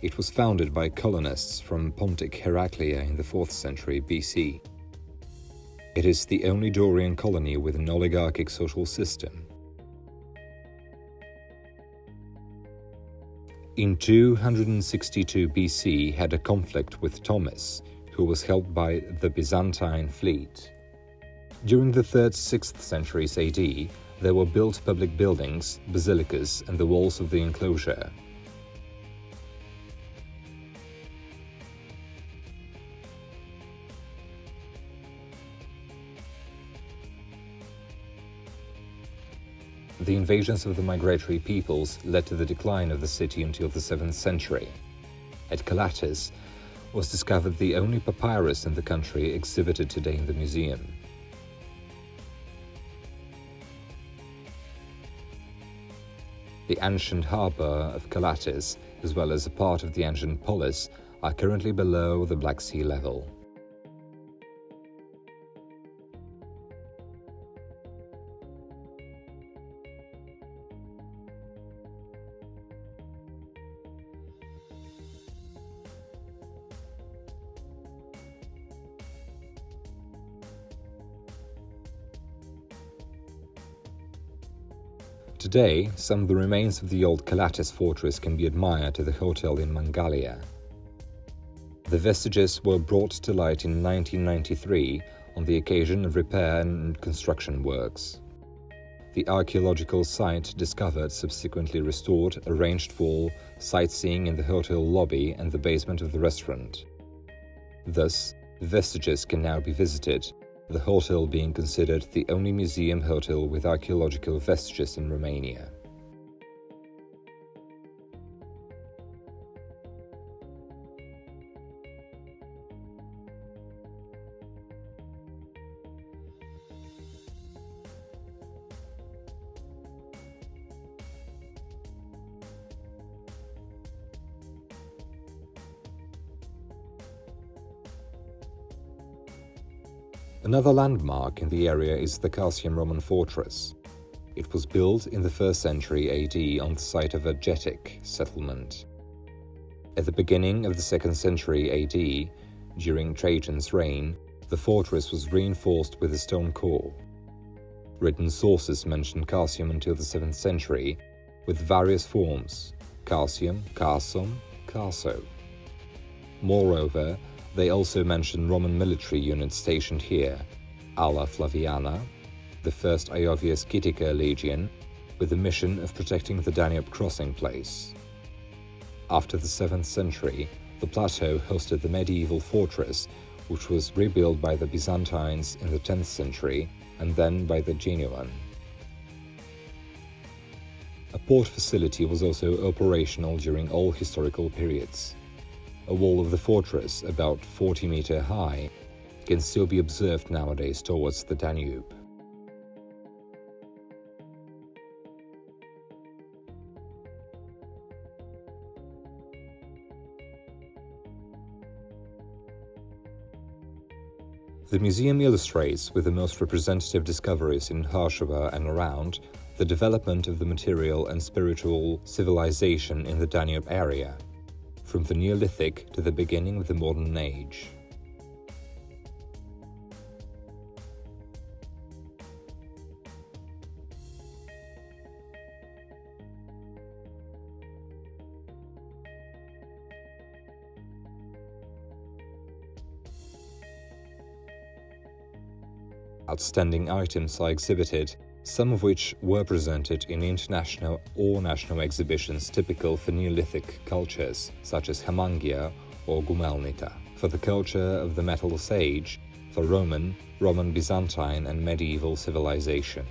It was founded by colonists from Pontic Heraclea in the 4th century BC. It is the only Dorian colony with an oligarchic social system. In 262 BC had a conflict with Thomas, who was helped by the Byzantine fleet. During the 3rd–6th centuries AD, there were built public buildings, basilicas, and the walls of the enclosure. The invasions of the migratory peoples led to the decline of the city until the 7th century. At Calatis was discovered the only papyrus in the country exhibited today in the museum. The ancient harbour of Calatis, as well as a part of the ancient polis, are currently below the Black Sea level. Today, some of the remains of the old Calatis fortress can be admired at the hotel in Mangalia. The vestiges were brought to light in 1993 on the occasion of repair and construction works. The archaeological site discovered, subsequently restored, arranged for sightseeing in the hotel lobby and the basement of the restaurant. Thus, the vestiges can now be visited, the hotel being considered the only museum hotel with archaeological vestiges in Romania. Another landmark in the area is the Carsium Roman fortress. It was built in the 1st century AD on the site of a Getic settlement. At the beginning of the 2nd century AD, during Trajan's reign, the fortress was reinforced with a stone core. Written sources mention Carsium until the 7th century, with various forms: Carsium, Carsom, Carso. Moreover, they also mention Roman military units stationed here, Ala Flaviana, the 1st Iovia Scytica Legion, with the mission of protecting the Danube crossing place. After the 7th century, the plateau hosted the medieval fortress, which was rebuilt by the Byzantines in the 10th century and then by the Genoan. A port facility was also operational during all historical periods. A wall of the fortress, about 40 meters high, can still be observed nowadays towards the Danube. The museum illustrates, with the most representative discoveries in Harsova and around, the development of the material and spiritual civilization in the Danube area, from the Neolithic to the beginning of the modern age. Outstanding items are exhibited, some of which were presented in international or national exhibitions typical for Neolithic cultures, such as Hamangia or Gumelnita, for the culture of the Metal Age, for Roman, Byzantine and medieval civilization.